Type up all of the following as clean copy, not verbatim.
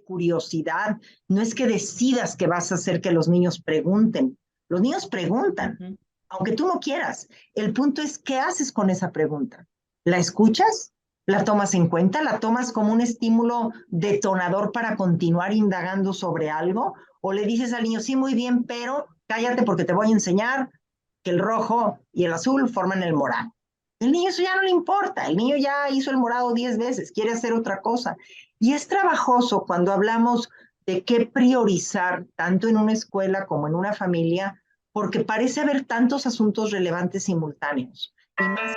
curiosidad, no es que decidas que vas a hacer que los niños pregunten. Los niños preguntan, aunque tú no quieras. El punto es, ¿qué haces con esa pregunta? ¿La escuchas? ¿La tomas en cuenta? ¿La tomas como un estímulo detonador para continuar indagando sobre algo? ¿O le dices al niño, sí, muy bien, pero cállate porque te voy a enseñar que el rojo y el azul forman el morado? El niño eso ya no le importa, el niño ya hizo el morado 10 veces, quiere hacer otra cosa. Y es trabajoso cuando hablamos de qué priorizar, tanto en una escuela como en una familia, porque parece haber tantos asuntos relevantes simultáneos. Y más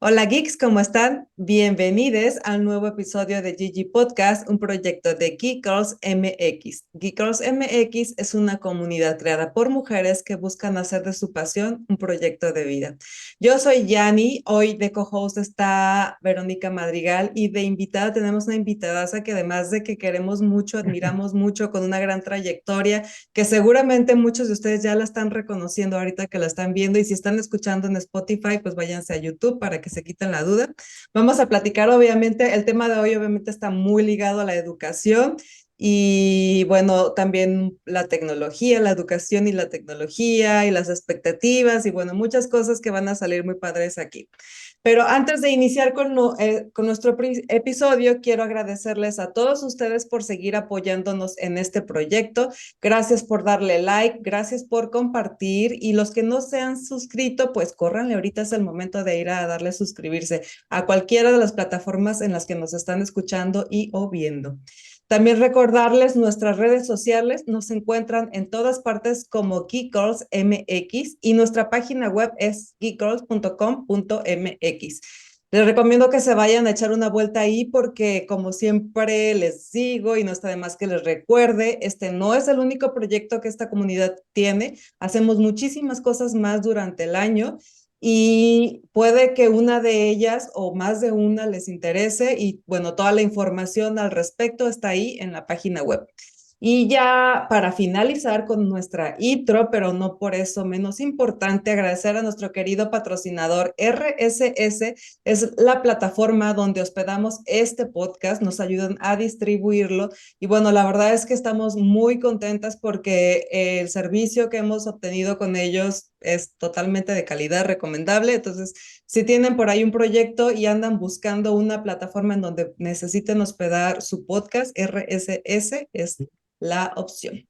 Hola geeks, ¿cómo están? Bienvenidos al nuevo episodio de Gigi Podcast, un proyecto de Geek Girls MX. Geek Girls MX es una comunidad creada por mujeres que buscan hacer de su pasión un proyecto de vida. Yo soy Yani, hoy de co-host está Verónica Madrigal y de invitada tenemos una invitadaza que además de que queremos mucho, admiramos mucho, con una gran trayectoria, que seguramente muchos de ustedes ya la están reconociendo ahorita que la están viendo, y si están escuchando en Spotify, pues váyanse a YouTube para que se quiten la duda. Vamos a platicar, obviamente, el tema de hoy obviamente está muy ligado a la educación y bueno, también la tecnología, la educación y la tecnología y las expectativas y bueno, muchas cosas que van a salir muy padres aquí. Pero antes de iniciar con nuestro episodio, quiero agradecerles a todos ustedes por seguir apoyándonos en este proyecto. Gracias por darle like, gracias por compartir, y los que no se han suscrito, pues córranle, ahorita es el momento de ir a darle suscribirse a cualquiera de las plataformas en las que nos están escuchando y o viendo. También recordarles nuestras redes sociales, nos encuentran en todas partes como Geek Girls MX y nuestra página web es geekgirls.com.mx. Les recomiendo que se vayan a echar una vuelta ahí porque, como siempre les digo, y no está de más que les recuerde, este no es el único proyecto que esta comunidad tiene. Hacemos muchísimas cosas más durante el año y puede que una de ellas o más de una les interese, y bueno, toda la información al respecto está ahí en la página web. Y ya para finalizar con nuestra intro, pero no por eso menos importante, agradecer a nuestro querido patrocinador RSS. Es la plataforma donde hospedamos este podcast, nos ayudan a distribuirlo y bueno, la verdad es que estamos muy contentas porque el servicio que hemos obtenido con ellos es totalmente de calidad, recomendable. Entonces, si tienen por ahí un proyecto y andan buscando una plataforma en donde necesiten hospedar su podcast, RSS es la opción.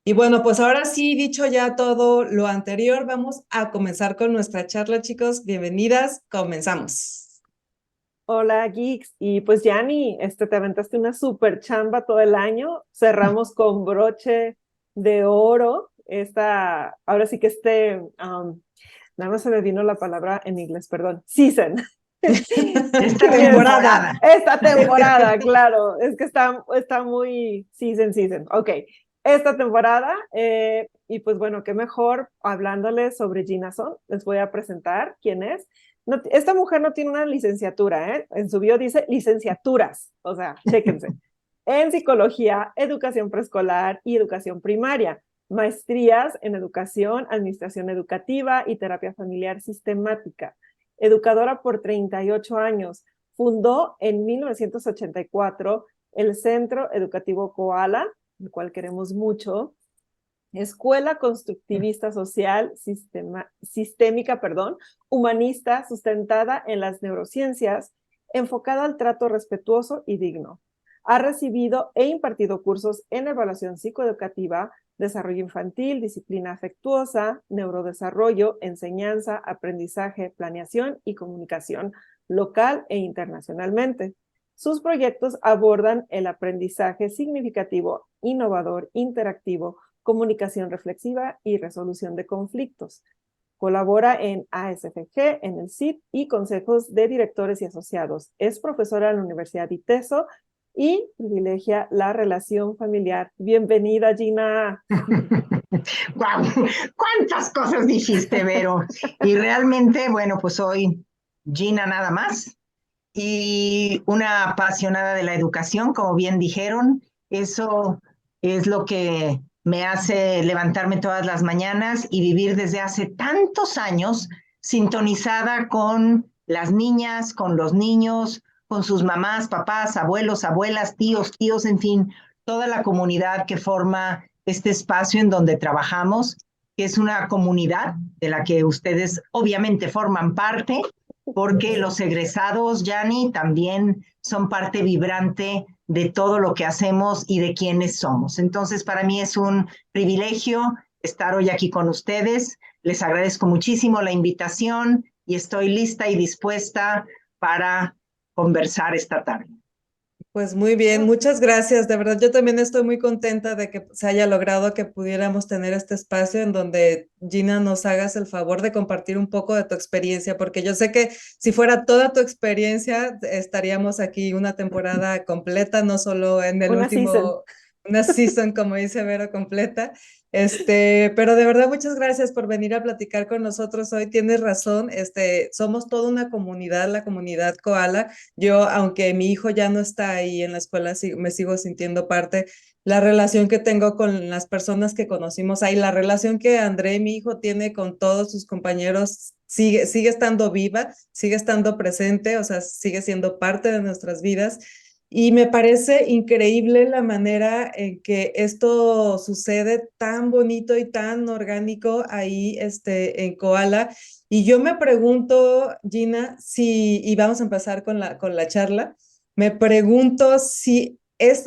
Y bueno, pues ahora sí, dicho ya todo lo anterior, vamos a comenzar con nuestra charla, chicos. Bienvenidas, comenzamos. Hola, Geeks. Y pues, Yani, te aventaste una super chamba todo el año. Cerramos con broche de oro. Ahora sí que nada más se me vino la palabra en inglés, perdón, season. esta Temporada. Esta temporada, claro, es que está muy season. Ok, esta temporada, y pues bueno, qué mejor hablándoles sobre Gina Son. Les voy a presentar quién es. No, esta mujer no tiene una licenciatura, ¿eh? En su bio dice licenciaturas, o sea, chéquense. En psicología, educación preescolar y educación primaria, maestrías en educación, administración educativa y terapia familiar sistemática. Educadora por 38 años, fundó en 1984 el Centro Educativo Koala, el cual queremos mucho, Escuela Constructivista Social Sistémica, humanista, sustentada en las neurociencias, enfocada al trato respetuoso y digno. Ha recibido e impartido cursos en evaluación psicoeducativa, desarrollo infantil, disciplina afectuosa, neurodesarrollo, enseñanza, aprendizaje, planeación y comunicación local e internacionalmente. Sus proyectos abordan el aprendizaje significativo, innovador, interactivo, comunicación reflexiva y resolución de conflictos. Colabora en ASFG, en el CID y consejos de directores y asociados. Es profesora en la Universidad ITESO y privilegia la relación familiar. Bienvenida, Gina. ¡Guau! ¿Cuántas cosas dijiste, Vero? Y realmente, bueno, pues soy Gina nada más y una apasionada de la educación, como bien dijeron. Eso es lo que me hace levantarme todas las mañanas y vivir desde hace tantos años sintonizada con las niñas, con los niños, con sus mamás, papás, abuelos, abuelas, tíos, en fin, toda la comunidad que forma este espacio en donde trabajamos, que es una comunidad de la que ustedes obviamente forman parte, porque los egresados, Yanni, también son parte vibrante de todo lo que hacemos y de quiénes somos. Entonces, para mí es un privilegio estar hoy aquí con ustedes. Les agradezco muchísimo la invitación y estoy lista y dispuesta para conversar esta tarde. Pues muy bien, muchas gracias. De verdad, yo también estoy muy contenta de que se haya logrado que pudiéramos tener este espacio en donde, Gina, nos hagas el favor de compartir un poco de tu experiencia, porque yo sé que si fuera toda tu experiencia, estaríamos aquí una temporada completa, no solo en el Season. una season, como dice Vero, completa. Pero de verdad, muchas gracias por venir a platicar con nosotros hoy. Tienes razón, somos toda una comunidad, la comunidad Koala. Yo, aunque mi hijo ya no está ahí en la escuela, me sigo sintiendo parte. La relación que tengo con las personas que conocimos ahí, la relación que André, mi hijo, tiene con todos sus compañeros, sigue estando viva, sigue estando presente, o sea, sigue siendo parte de nuestras vidas. Y me parece increíble la manera en que esto sucede tan bonito y tan orgánico ahí en Koala. Y yo me pregunto, Gina, y vamos a empezar con la charla, me pregunto si es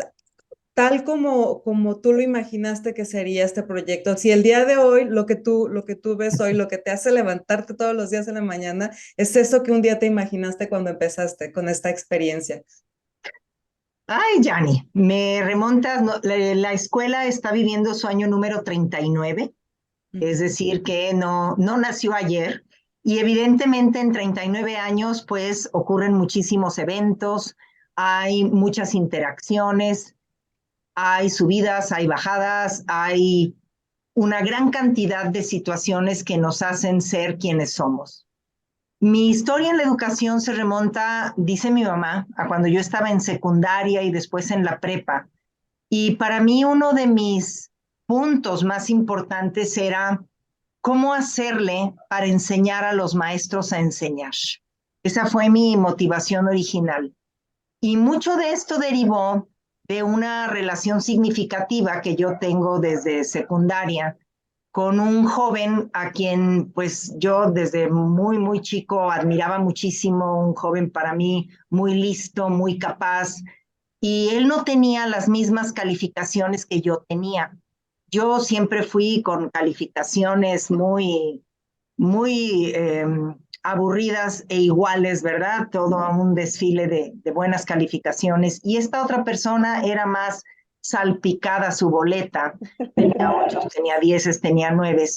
tal como tú lo imaginaste que sería este proyecto, si el día de hoy lo que tú ves hoy, lo que te hace levantarte todos los días en la mañana, es eso que un día te imaginaste cuando empezaste con esta experiencia. Ay, Yanni, me remontas, no, la escuela está viviendo su año número 39, es decir, que no nació ayer y evidentemente en 39 años pues ocurren muchísimos eventos, hay muchas interacciones, hay subidas, hay bajadas, hay una gran cantidad de situaciones que nos hacen ser quienes somos. Mi historia en la educación se remonta, dice mi mamá, a cuando yo estaba en secundaria y después en la prepa. Y para mí uno de mis puntos más importantes era cómo hacerle para enseñar a los maestros a enseñar. Esa fue mi motivación original. Y mucho de esto derivó de una relación significativa que yo tengo desde secundaria con un joven a quien pues yo desde muy chico admiraba muchísimo, un joven para mí muy listo, muy capaz, y él no tenía las mismas calificaciones que yo tenía. Yo siempre fui con calificaciones muy aburridas e iguales, ¿verdad? Todo un desfile de buenas calificaciones. Y esta otra persona era más salpicada su boleta. Tenía 8, tenía 10, tenía 9.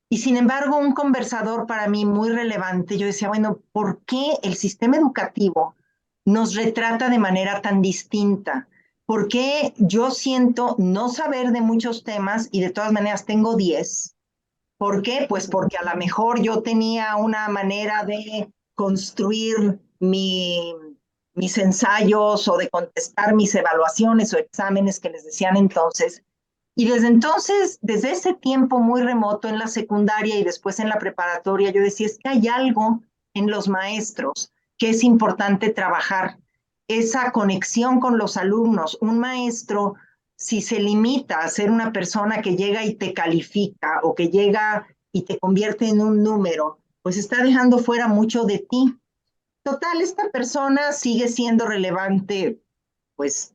Y sin embargo, un conversador para mí muy relevante, yo decía, bueno, ¿por qué el sistema educativo nos retrata de manera tan distinta? ¿Por qué yo siento no saber de muchos temas y de todas maneras tengo 10? ¿Por qué? Pues porque a lo mejor yo tenía una manera de construir mis ensayos o de contestar mis evaluaciones o exámenes que les decían entonces. Y desde entonces, desde ese tiempo muy remoto en la secundaria y después en la preparatoria, yo decía, es que hay algo en los maestros que es importante trabajar, esa conexión con los alumnos. Un maestro, si se limita a ser una persona que llega y te califica o que llega y te convierte en un número, pues está dejando fuera mucho de ti. Total, esta persona sigue siendo relevante, pues,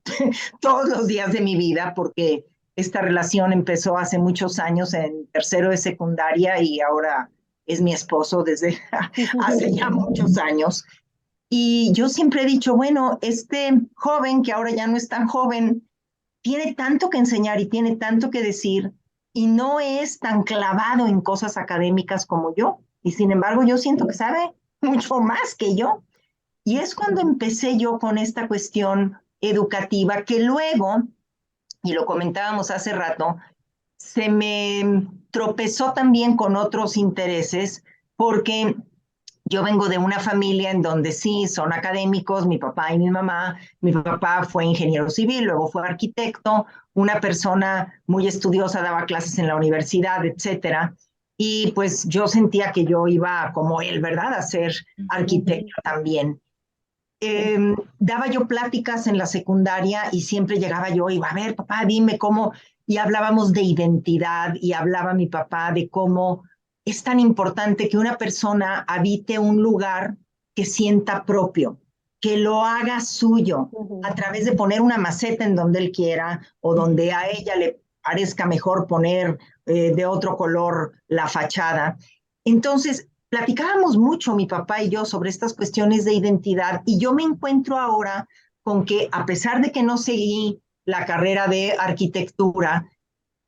todos los días de mi vida, porque esta relación empezó hace muchos años en tercero de secundaria y ahora es mi esposo desde hace ya muchos años. Y yo siempre he dicho, bueno, este joven que ahora ya no es tan joven, tiene tanto que enseñar y tiene tanto que decir y no es tan clavado en cosas académicas como yo. Y sin embargo, yo siento que sabe mucho más que yo. Y es cuando empecé yo con esta cuestión educativa que luego, y lo comentábamos hace rato, se me tropezó también con otros intereses porque yo vengo de una familia en donde sí son académicos, mi papá y mi mamá. Mi papá fue ingeniero civil, luego fue arquitecto, una persona muy estudiosa, daba clases en la universidad, etcétera. Y pues yo sentía que yo iba como él, ¿verdad? A ser arquitecto también. Daba yo pláticas en la secundaria y siempre llegaba yo y iba, a ver, papá, dime cómo, y hablábamos de identidad y hablaba mi papá de cómo es tan importante que una persona habite un lugar que sienta propio, que lo haga suyo a través de poner una maceta en donde él quiera o donde a ella le parezca mejor poner de otro color la fachada. Entonces, platicábamos mucho mi papá y yo sobre estas cuestiones de identidad y yo me encuentro ahora con que a pesar de que no seguí la carrera de arquitectura,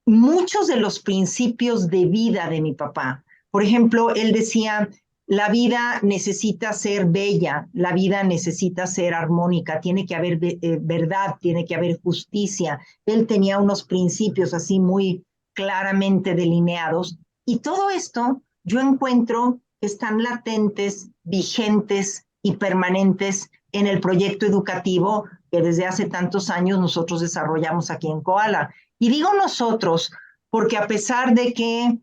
muchos de los principios de vida de mi papá, por ejemplo, él decía, la vida necesita ser bella, la vida necesita ser armónica, tiene que haber verdad, tiene que haber justicia. Él tenía unos principios así muy claramente delineados y todo esto yo encuentro que están latentes, vigentes y permanentes en el proyecto educativo que desde hace tantos años nosotros desarrollamos aquí en Koala. Y digo nosotros porque a pesar de que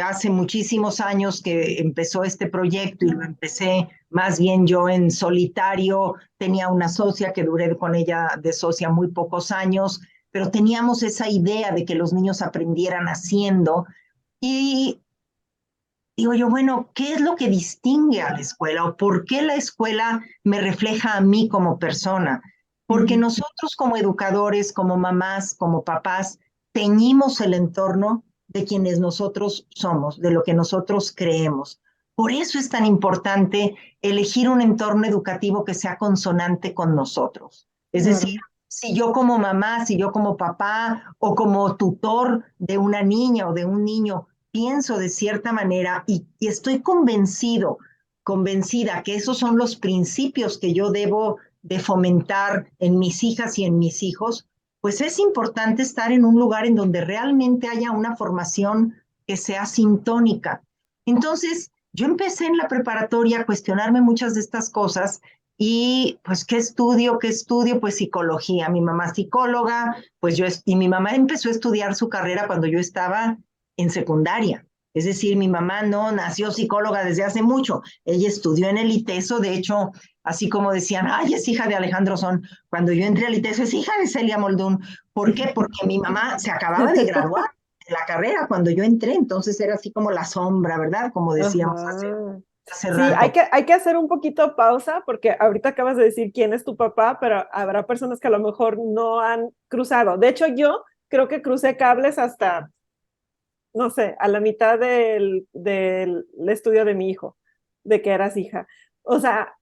hace muchísimos años que empezó este proyecto y lo empecé más bien yo en solitario, tenía una socia que duré con ella de socia muy pocos años, pero teníamos esa idea de que los niños aprendieran haciendo y digo yo, bueno, ¿qué es lo que distingue a la escuela o por qué la escuela me refleja a mí como persona? Porque nosotros como educadores, como mamás, como papás, teñimos el entorno de quienes nosotros somos, de lo que nosotros creemos. Por eso es tan importante elegir un entorno educativo que sea consonante con nosotros. Es decir, si yo como mamá, si yo como papá o como tutor de una niña o de un niño pienso de cierta manera y estoy convencida que esos son los principios que yo debo de fomentar en mis hijas y en mis hijos, pues es importante estar en un lugar en donde realmente haya una formación que sea sintónica. Entonces, yo empecé en la preparatoria a cuestionarme muchas de estas cosas y pues, ¿qué estudio? ¿Qué estudio? Pues psicología. Mi mamá psicóloga, pues y mi mamá empezó a estudiar su carrera cuando yo estaba en secundaria. Es decir, mi mamá no nació psicóloga desde hace mucho. Ella estudió en el ITESO, de hecho, así como decían, ay, es hija de Alejandro Son. Cuando yo entré al ITESO, es hija de Celia Moldún. ¿Por qué? Porque mi mamá se acababa de graduar de la carrera cuando yo entré, entonces era así como la sombra, ¿verdad? Como decíamos hace Sí, rato. hay que hacer un poquito pausa porque ahorita acabas de decir quién es tu papá, pero habrá personas que a lo mejor no han cruzado. De hecho, yo creo que crucé cables hasta, no sé, a la mitad del estudio de mi hijo, de que eras hija. O sea,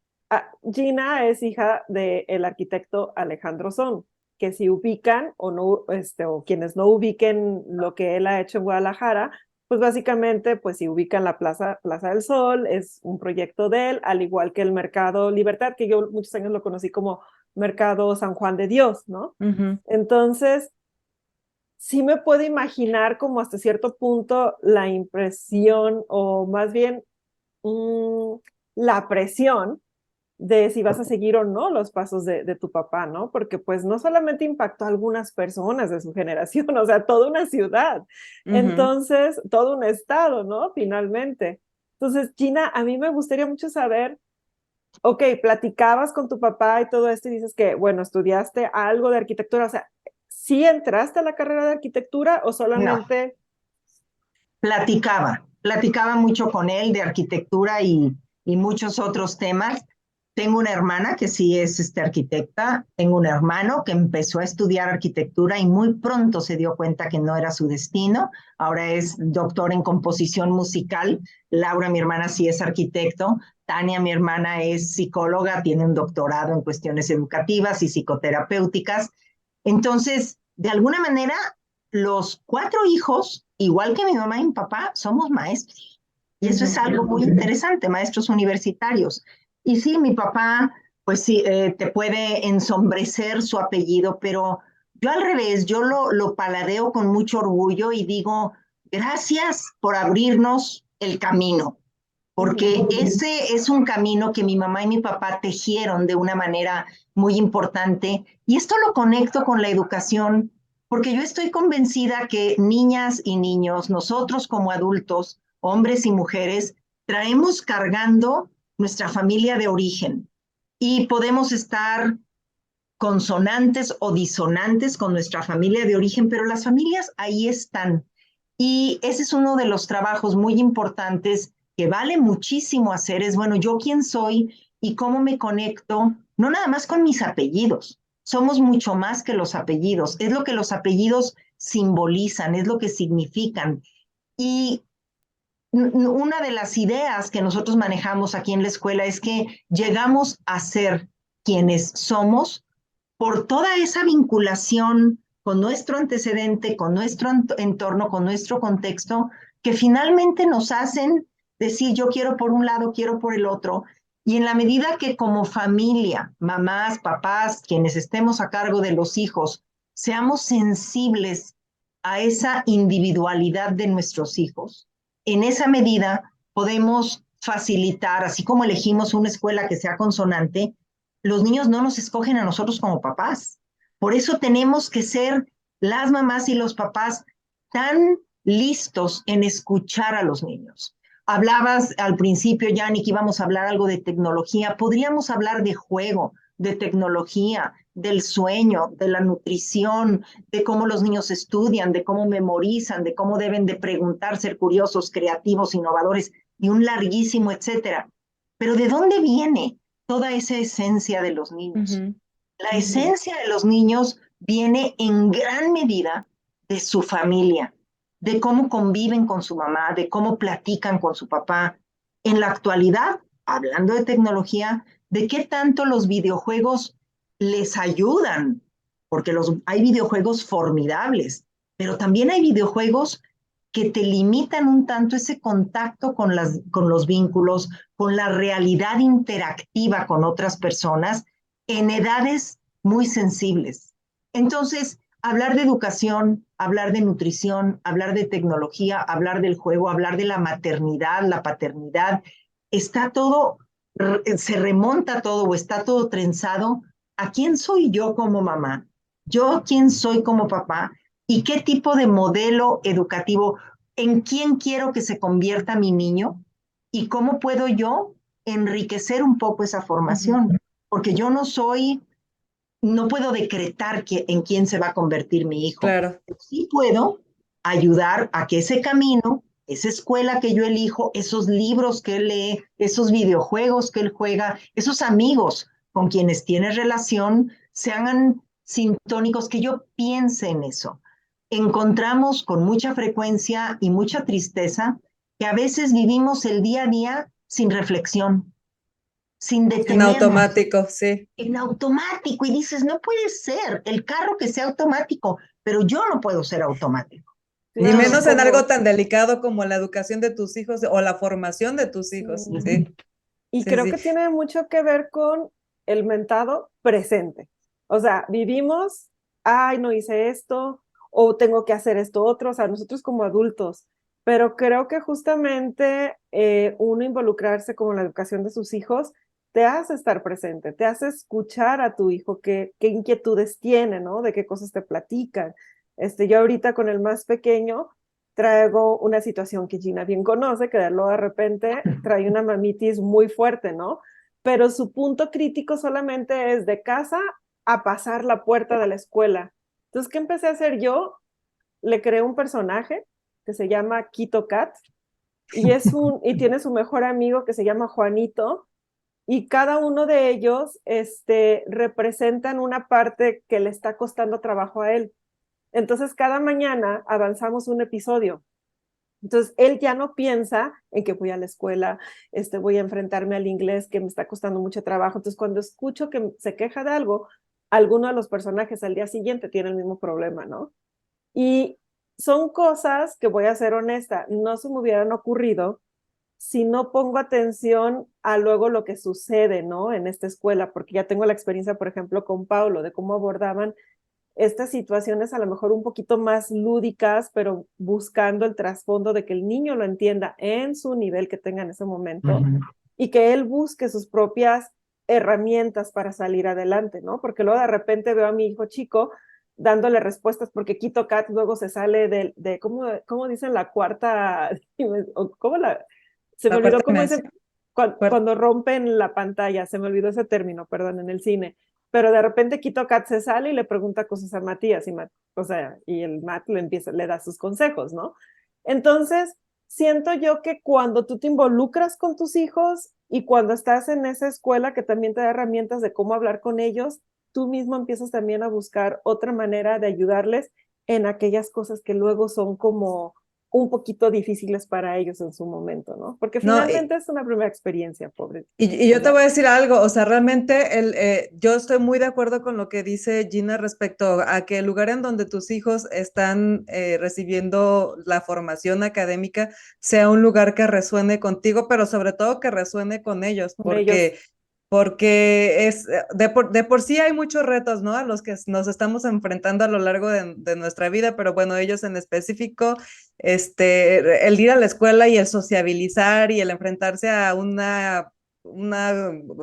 Gina es hija del arquitecto Alejandro Son, que si ubican o no, o quienes no ubiquen lo que él ha hecho en Guadalajara, pues básicamente, pues si ubican la Plaza del Sol, es un proyecto de él, al igual que el Mercado Libertad, que yo muchos años lo conocí como Mercado San Juan de Dios, ¿no? Entonces, sí me puedo imaginar como hasta cierto punto la impresión o más bien la presión de si vas a seguir o no los pasos de tu papá, ¿no? Porque pues no solamente impactó a algunas personas de su generación, o sea, toda una ciudad, entonces, todo un estado, ¿no? Finalmente. Entonces, Gina, a mí me gustaría mucho saber, ok, platicabas con tu papá y todo esto y dices que, bueno, estudiaste algo de arquitectura, o sea, ¿sí entraste a la carrera de arquitectura o No, solamente... platicaba mucho con él de arquitectura y muchos otros temas. Tengo una hermana que sí es arquitecta, tengo un hermano que empezó a estudiar arquitectura y muy pronto se dio cuenta que no era su destino. Ahora es doctor en composición musical. Laura, mi hermana, sí es arquitecto. Tania, mi hermana, es psicóloga, tiene un doctorado en cuestiones educativas y psicoterapéuticas. Entonces, de alguna manera, los cuatro hijos, igual que mi mamá y mi papá, somos maestros. Y eso es algo muy interesante, maestros universitarios. Y sí, mi papá Pues sí, te puede ensombrecer su apellido, pero yo al revés, yo lo paladeo con mucho orgullo y digo, gracias por abrirnos el camino, porque ese es un camino que mi mamá y mi papá tejieron de una manera muy importante. Y esto lo conecto con la educación, porque yo estoy convencida que niñas y niños, nosotros como adultos, hombres y mujeres, traemos cargando nuestra familia de origen y podemos estar consonantes o disonantes con nuestra familia de origen, pero las familias ahí están. Y ese es uno de los trabajos muy importantes que vale muchísimo hacer, es, bueno, yo quién soy y cómo me conecto, no nada más con mis apellidos, somos mucho más que los apellidos, es lo que los apellidos simbolizan, es lo que significan. Y una de las ideas que nosotros manejamos aquí en la escuela es que llegamos a ser quienes somos por toda esa vinculación con nuestro antecedente, con nuestro entorno, con nuestro contexto, que finalmente nos hacen decir yo quiero por un lado, quiero por el otro. Y en la medida que como familia, mamás, papás, quienes estemos a cargo de los hijos, seamos sensibles a esa individualidad de nuestros hijos, en esa medida podemos facilitar, así como elegimos una escuela que sea consonante, los niños no nos escogen a nosotros como papás. Por eso tenemos que ser las mamás y los papás tan listos en escuchar a los niños. Hablabas al principio, Yanni, que íbamos a hablar algo de tecnología. Podríamos hablar de juego, de tecnología, del sueño, de la nutrición, de cómo los niños estudian, de cómo memorizan, de cómo deben de preguntar, ser curiosos, creativos, innovadores y un larguísimo etcétera. Pero ¿de dónde viene toda esa esencia de los niños? La esencia de los niños viene en gran medida de su familia, de cómo conviven con su mamá, de cómo platican con su papá. En la actualidad, hablando de tecnología, de qué tanto los videojuegos les ayudan, porque hay videojuegos formidables, pero también hay videojuegos que te limitan un tanto ese contacto con los vínculos, con la realidad interactiva con otras personas en edades muy sensibles. Entonces, hablar de educación, hablar de nutrición, hablar de tecnología, hablar del juego, hablar de la maternidad, la paternidad, está todo, se remonta todo o está todo trenzado a quién soy yo como mamá, yo quién soy como papá y qué tipo de modelo educativo, en quién quiero que se convierta mi niño y cómo puedo yo enriquecer un poco esa formación, porque yo no puedo decretar en quién se va a convertir mi hijo. Claro. Sí puedo ayudar a que ese camino, esa escuela que yo elijo, esos libros que él lee, esos videojuegos que él juega, esos amigos con quienes tiene relación, sean sintónicos, que yo piense en eso. Encontramos con mucha frecuencia y mucha tristeza que a veces vivimos el día a día sin reflexión, sin En detenernos, automático, sí. en automático, y dices, no puede ser el carro que sea automático, pero yo no puedo ser automático. Y Claro, menos en algo como, tan delicado como la educación de tus hijos o la formación de tus hijos. sí. Sí, Y sí, creo sí. que tiene mucho que ver con el mentado presente. O sea, vivimos, ay, no hice esto, o tengo que hacer esto otro, o sea, nosotros como adultos. Pero creo que justamente uno involucrarse como en la educación de sus hijos te hace estar presente, te hace escuchar a tu hijo qué inquietudes tiene, ¿no? De qué cosas te platican. Yo ahorita con el más pequeño traigo una situación que Gina bien conoce, que de repente trae una mamitis muy fuerte, ¿no? Pero su punto crítico solamente es de casa a pasar la puerta de la escuela. Entonces, ¿qué empecé a hacer yo? Le creé un personaje que se llama Quito Cat y tiene su mejor amigo que se llama Juanito y cada uno de ellos representan una parte que le está costando trabajo a él. Entonces, cada mañana avanzamos un episodio. Entonces, él ya no piensa en que voy a la escuela, voy a enfrentarme al inglés que me está costando mucho trabajo. Entonces, cuando escucho que se queja de algo, alguno de los personajes al día siguiente tiene el mismo problema, ¿no? Y son cosas que voy a ser honesta, no se me hubieran ocurrido si no pongo atención a luego lo que sucede, ¿no? En esta escuela, porque ya tengo la experiencia, por ejemplo, con Paulo, de cómo abordaban estas situaciones a lo mejor un poquito más lúdicas, pero buscando el trasfondo de que el niño lo entienda en su nivel que tenga en ese momento y que él busque sus propias herramientas para salir adelante, ¿no? Porque luego de repente veo a mi hijo chico dándole respuestas porque Quito Cat luego se sale de ¿cómo dicen la cuarta? ¿Cómo se me La olvidó cuarta cómo dicen dimensión. cuando rompen la pantalla, se me olvidó ese término, perdón, en el cine, pero de repente Quito Cat se sale y le pregunta cosas a Matías y el Matt le da sus consejos, ¿no? Entonces, siento yo que cuando tú te involucras con tus hijos y cuando estás en esa escuela que también te da herramientas de cómo hablar con ellos, tú mismo empiezas también a buscar otra manera de ayudarles en aquellas cosas que luego son como un poquito difíciles para ellos en su momento, ¿no? Porque No, finalmente es una primera experiencia, pobre. y O yo te sea, voy a decir algo, o sea, realmente yo estoy muy de acuerdo con lo que dice Gina respecto a que el lugar en donde tus hijos están recibiendo la formación académica sea un lugar que resuene contigo, pero sobre todo que resuene con ellos, con ellos. porque es, de por sí hay muchos retos, ¿no? A los que nos estamos enfrentando a lo largo de nuestra vida, pero bueno, ellos en específico, el ir a la escuela y el sociabilizar y el enfrentarse a una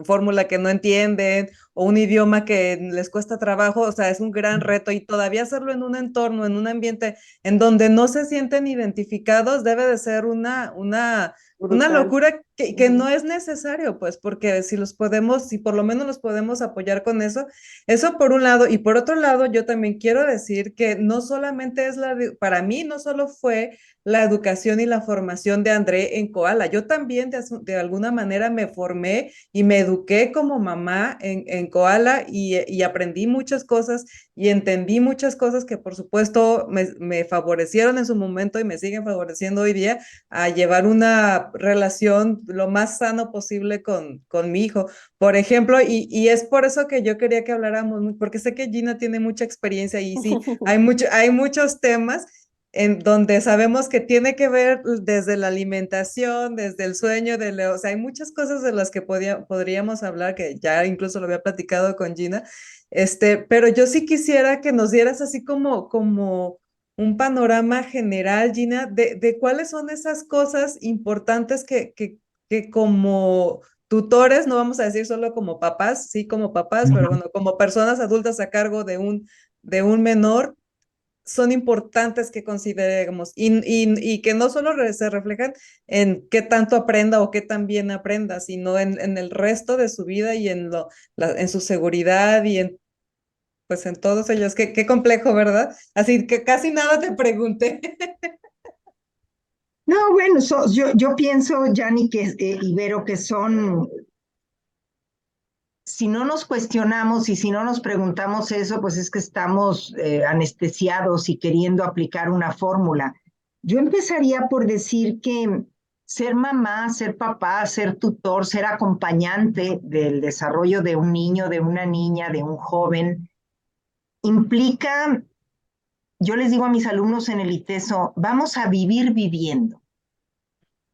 fórmula que no entienden o un idioma que les cuesta trabajo, o sea, es un gran reto y todavía hacerlo en un entorno, en un ambiente en donde no se sienten identificados, debe de ser una Brutal. locura que no es necesario, pues, porque si los podemos, si por lo menos los podemos apoyar con eso por un lado, y por otro lado, yo también quiero decir que no solamente para mí no solo fue la educación y la formación de André en Koala, yo también de alguna manera me formé y me eduqué como mamá en Koala y aprendí muchas cosas y entendí muchas cosas que por supuesto me favorecieron en su momento y me siguen favoreciendo hoy día a llevar una relación lo más sano posible con mi hijo. Por ejemplo, y es por eso que yo quería que habláramos, porque sé que Gina tiene mucha experiencia y sí, hay muchos temas en donde sabemos que tiene que ver desde la alimentación, desde el sueño, o sea, hay muchas cosas de las que podríamos hablar, que ya incluso lo había platicado con Gina, pero yo sí quisiera que nos dieras así como un panorama general, Gina, de cuáles son esas cosas importantes que como tutores, no vamos a decir solo como papás, sí como papás, pero bueno, como personas adultas a cargo de un menor, son importantes que consideremos y que no solo se reflejan en qué tanto aprenda o qué tan bien aprenda, sino en el resto de su vida y en su seguridad y pues en todos ellos. Qué complejo, ¿verdad? Así que casi nada te pregunté. No, bueno, yo pienso, Yanni, Ibero, que son, si no nos cuestionamos y si no nos preguntamos eso, pues es que estamos anestesiados y queriendo aplicar una fórmula. Yo empezaría por decir que ser mamá, ser papá, ser tutor, ser acompañante del desarrollo de un niño, de una niña, de un joven, implica, yo les digo a mis alumnos en el ITESO, vamos a vivir viviendo.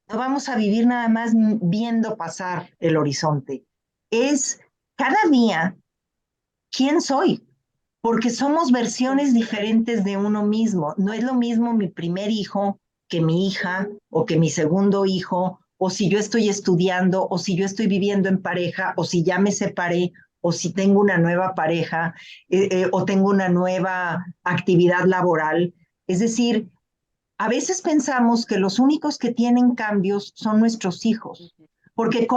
No vamos a vivir nada más viendo pasar el horizonte. Es cada día quién soy, porque somos versiones diferentes de uno mismo. No es lo mismo mi primer hijo que mi hija o que mi segundo hijo, o si yo estoy estudiando, o si yo estoy viviendo en pareja, o si ya me separé, o si tengo una nueva pareja, o tengo una nueva actividad laboral. Es decir, a veces pensamos que los únicos que tienen cambios son nuestros hijos, porque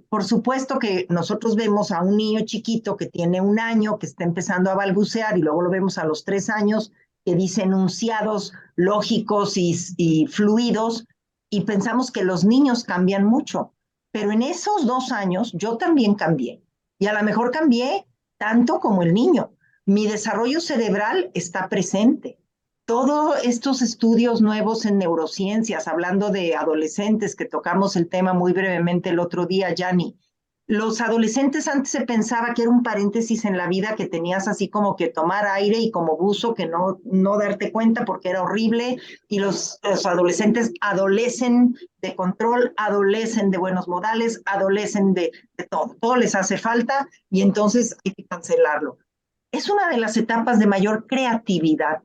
por supuesto que nosotros vemos a un niño chiquito que tiene 1 año, que está empezando a balbucear, y luego lo vemos a los 3 años, que dice enunciados lógicos y fluidos, y pensamos que los niños cambian mucho. Pero en esos 2 años yo también cambié, y a lo mejor cambié tanto como el niño. Mi desarrollo cerebral está presente. Todos estos estudios nuevos en neurociencias, hablando de adolescentes, que tocamos el tema muy brevemente el otro día, Yanni, Los adolescentes antes se pensaba que era un paréntesis en la vida que tenías así como que tomar aire y como buzo que no darte cuenta porque era horrible y los adolescentes adolecen de control, adolecen de buenos modales, adolecen de todo les hace falta y entonces hay que cancelarlo. Es una de las etapas de mayor creatividad.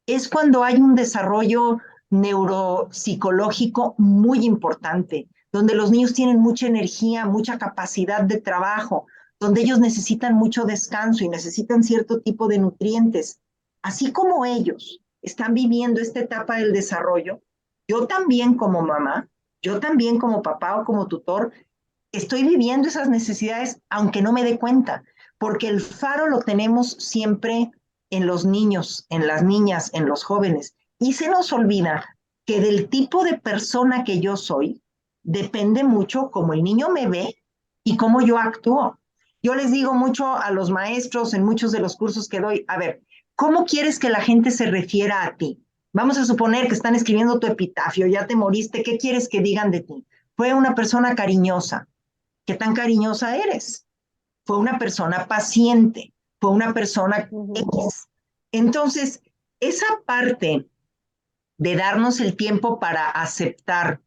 Es cuando hay un desarrollo neuropsicológico muy importante, donde los niños tienen mucha energía, mucha capacidad de trabajo, donde ellos necesitan mucho descanso y necesitan cierto tipo de nutrientes. Así como ellos están viviendo esta etapa del desarrollo, yo también como mamá, yo también como papá o como tutor, estoy viviendo esas necesidades aunque no me dé cuenta, porque el faro lo tenemos siempre en los niños, en las niñas, en los jóvenes. Y se nos olvida que del tipo de persona que yo soy, depende mucho cómo el niño me ve y cómo yo actúo. Yo les digo mucho a los maestros en muchos de los cursos que doy, a ver, ¿cómo quieres que la gente se refiera a ti? Vamos a suponer que están escribiendo tu epitafio, ya te moriste, ¿qué quieres que digan de ti? Fue una persona cariñosa. ¿Qué tan cariñosa eres? Fue una persona paciente, fue una persona X. Entonces, esa parte de darnos el tiempo para aceptar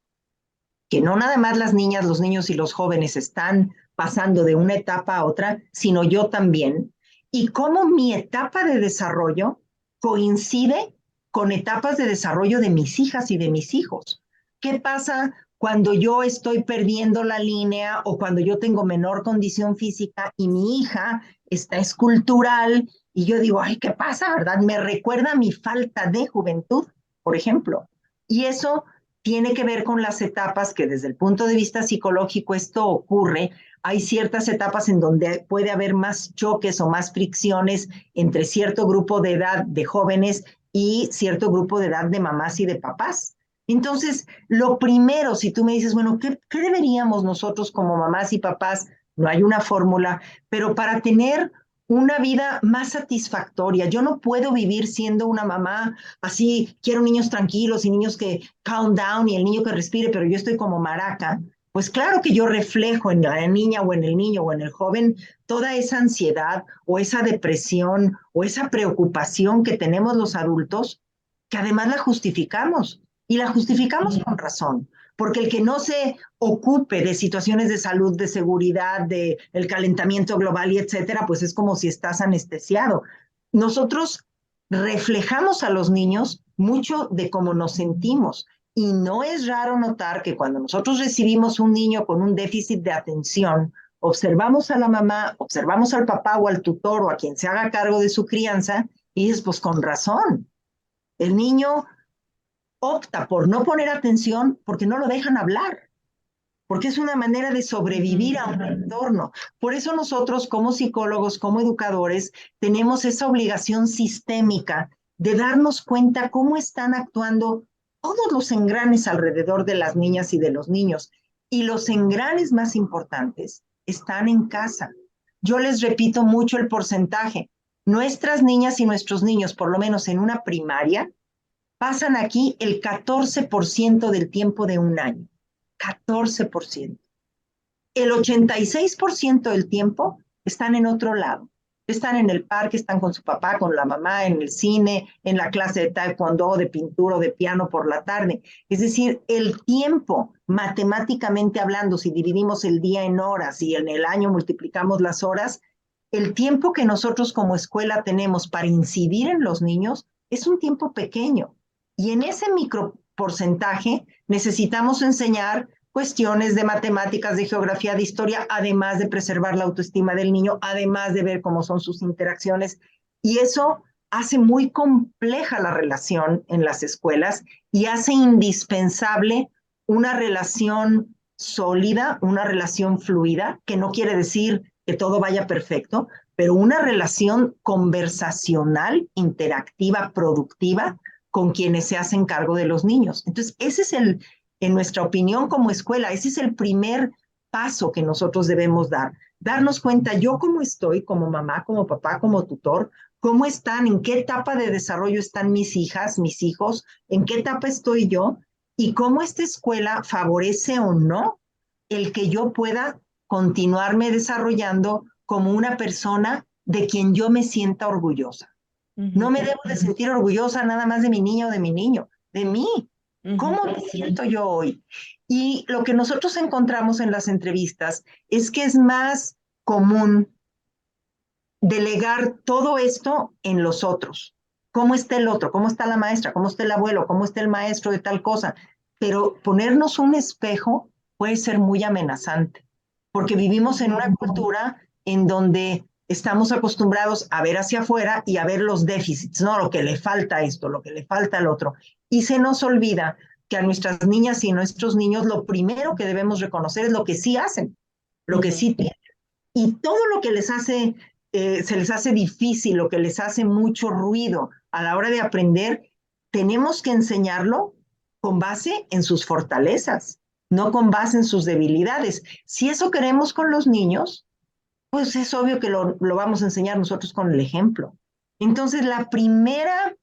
que no nada más las niñas, los niños y los jóvenes están pasando de una etapa a otra, sino yo también, y cómo mi etapa de desarrollo coincide con etapas de desarrollo de mis hijas y de mis hijos. ¿Qué pasa cuando yo estoy perdiendo la línea o cuando yo tengo menor condición física y mi hija está escultural y yo digo, ay, ¿qué pasa, verdad? Me recuerda mi falta de juventud, por ejemplo. Y eso tiene que ver con las etapas que desde el punto de vista psicológico esto ocurre. Hay ciertas etapas en donde puede haber más choques o más fricciones entre cierto grupo de edad de jóvenes y cierto grupo de edad de mamás y de papás. Entonces, lo primero, si tú me dices, bueno, ¿qué deberíamos nosotros como mamás y papás? No hay una fórmula, pero para tener una vida más satisfactoria. Yo no puedo vivir siendo una mamá así, quiero niños tranquilos y niños que calm down y el niño que respire, pero yo estoy como maraca. Pues claro que yo reflejo en la niña o en el niño o en el joven toda esa ansiedad o esa depresión o esa preocupación que tenemos los adultos, que además la justificamos y la justificamos con razón, porque el que no se ocupe de situaciones de salud, de seguridad, de el calentamiento global y etcétera, pues es como si estás anestesiado. Nosotros reflejamos a los niños mucho de cómo nos sentimos. Y no es raro notar que cuando nosotros recibimos un niño con un déficit de atención, observamos a la mamá, observamos al papá o al tutor o a quien se haga cargo de su crianza y dices, pues con razón, el niño opta por no poner atención porque no lo dejan hablar, porque es una manera de sobrevivir a un entorno. Por eso nosotros como psicólogos, como educadores, tenemos esa obligación sistémica de darnos cuenta cómo están actuando todos los engranes alrededor de las niñas y de los niños. Y los engranes más importantes están en casa. Yo les repito mucho el porcentaje. Nuestras niñas y nuestros niños, por lo menos en una primaria, pasan aquí el 14% del tiempo de un año. 14%. El 86% del tiempo están en otro lado. Están en el parque, están con su papá, con la mamá, en el cine, en la clase de taekwondo, de pintura o de piano por la tarde. Es decir, el tiempo, matemáticamente hablando, si dividimos el día en horas y en el año multiplicamos las horas, el tiempo que nosotros como escuela tenemos para incidir en los niños es un tiempo pequeño. Y en ese microporcentaje necesitamos enseñar cuestiones de matemáticas, de geografía, de historia, además de preservar la autoestima del niño, además de ver cómo son sus interacciones. Y eso hace muy compleja la relación en las escuelas y hace indispensable una relación sólida, una relación fluida, que no quiere decir que todo vaya perfecto, pero una relación conversacional, interactiva, productiva, con quienes se hacen cargo de los niños. Entonces, ese es en nuestra opinión como escuela, ese es el primer paso que nosotros debemos dar. Darnos cuenta yo cómo estoy como mamá, como papá, como tutor, cómo están, en qué etapa de desarrollo están mis hijas, mis hijos, en qué etapa estoy yo y cómo esta escuela favorece o no el que yo pueda continuarme desarrollando como una persona de quien yo me sienta orgullosa. No me debo de sentir orgullosa nada más de mi niño o de mi niño, de mí. ¿Cómo me siento yo hoy? Y lo que nosotros encontramos en las entrevistas es que es más común delegar todo esto en los otros. ¿Cómo está el otro? ¿Cómo está la maestra? ¿Cómo está el abuelo? ¿Cómo está el maestro de tal cosa? Pero ponernos un espejo puede ser muy amenazante, porque vivimos en una cultura en donde estamos acostumbrados a ver hacia afuera y a ver los déficits, ¿no? Lo que le falta a esto, lo que le falta al otro. Y se nos olvida que a nuestras niñas y nuestros niños lo primero que debemos reconocer es lo que sí hacen, lo que sí tienen. Y todo lo que se les hace difícil, lo que les hace mucho ruido a la hora de aprender, tenemos que enseñarlo con base en sus fortalezas, no con base en sus debilidades. Si eso queremos con los niños, pues es obvio que lo vamos a enseñar nosotros con el ejemplo. Entonces, la primera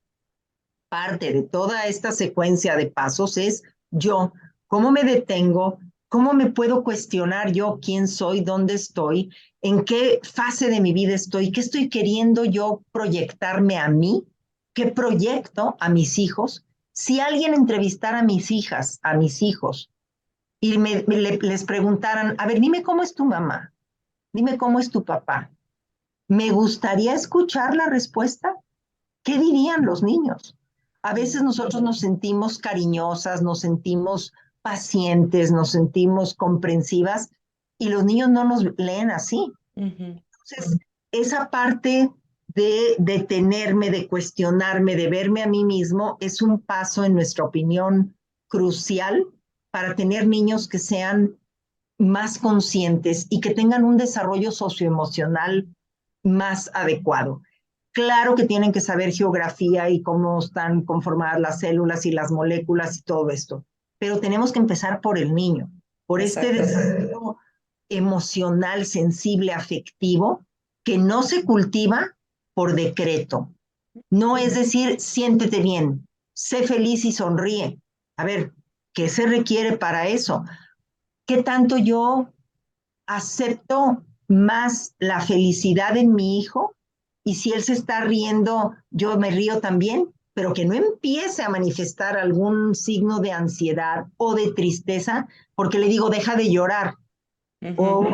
parte de toda esta secuencia de pasos es yo, cómo me detengo, cómo me puedo cuestionar yo quién soy, dónde estoy, en qué fase de mi vida estoy, qué estoy queriendo yo proyectarme a mí, qué proyecto a mis hijos. Si alguien entrevistara a mis hijas, a mis hijos, y les preguntaran, a ver, dime cómo es tu mamá, dime cómo es tu papá, me gustaría escuchar la respuesta. ¿Qué dirían los niños? A veces nosotros nos sentimos cariñosas, nos sentimos pacientes, nos sentimos comprensivas y los niños no nos leen así. Entonces, esa parte de detenerme, de cuestionarme, de verme a mí mismo, es un paso, en nuestra opinión, crucial para tener niños que sean más conscientes y que tengan un desarrollo socioemocional más adecuado. Claro que tienen que saber geografía y cómo están conformadas las células y las moléculas y todo esto, pero tenemos que empezar por el niño, por este desarrollo emocional, sensible, afectivo, que no se cultiva por decreto. No es decir, siéntete bien, sé feliz y sonríe. A ver, ¿qué se requiere para eso? ¿Qué tanto yo acepto más la felicidad en mi hijo? Y si él se está riendo, yo me río también, pero que no empiece a manifestar algún signo de ansiedad o de tristeza, porque le digo, deja de llorar. O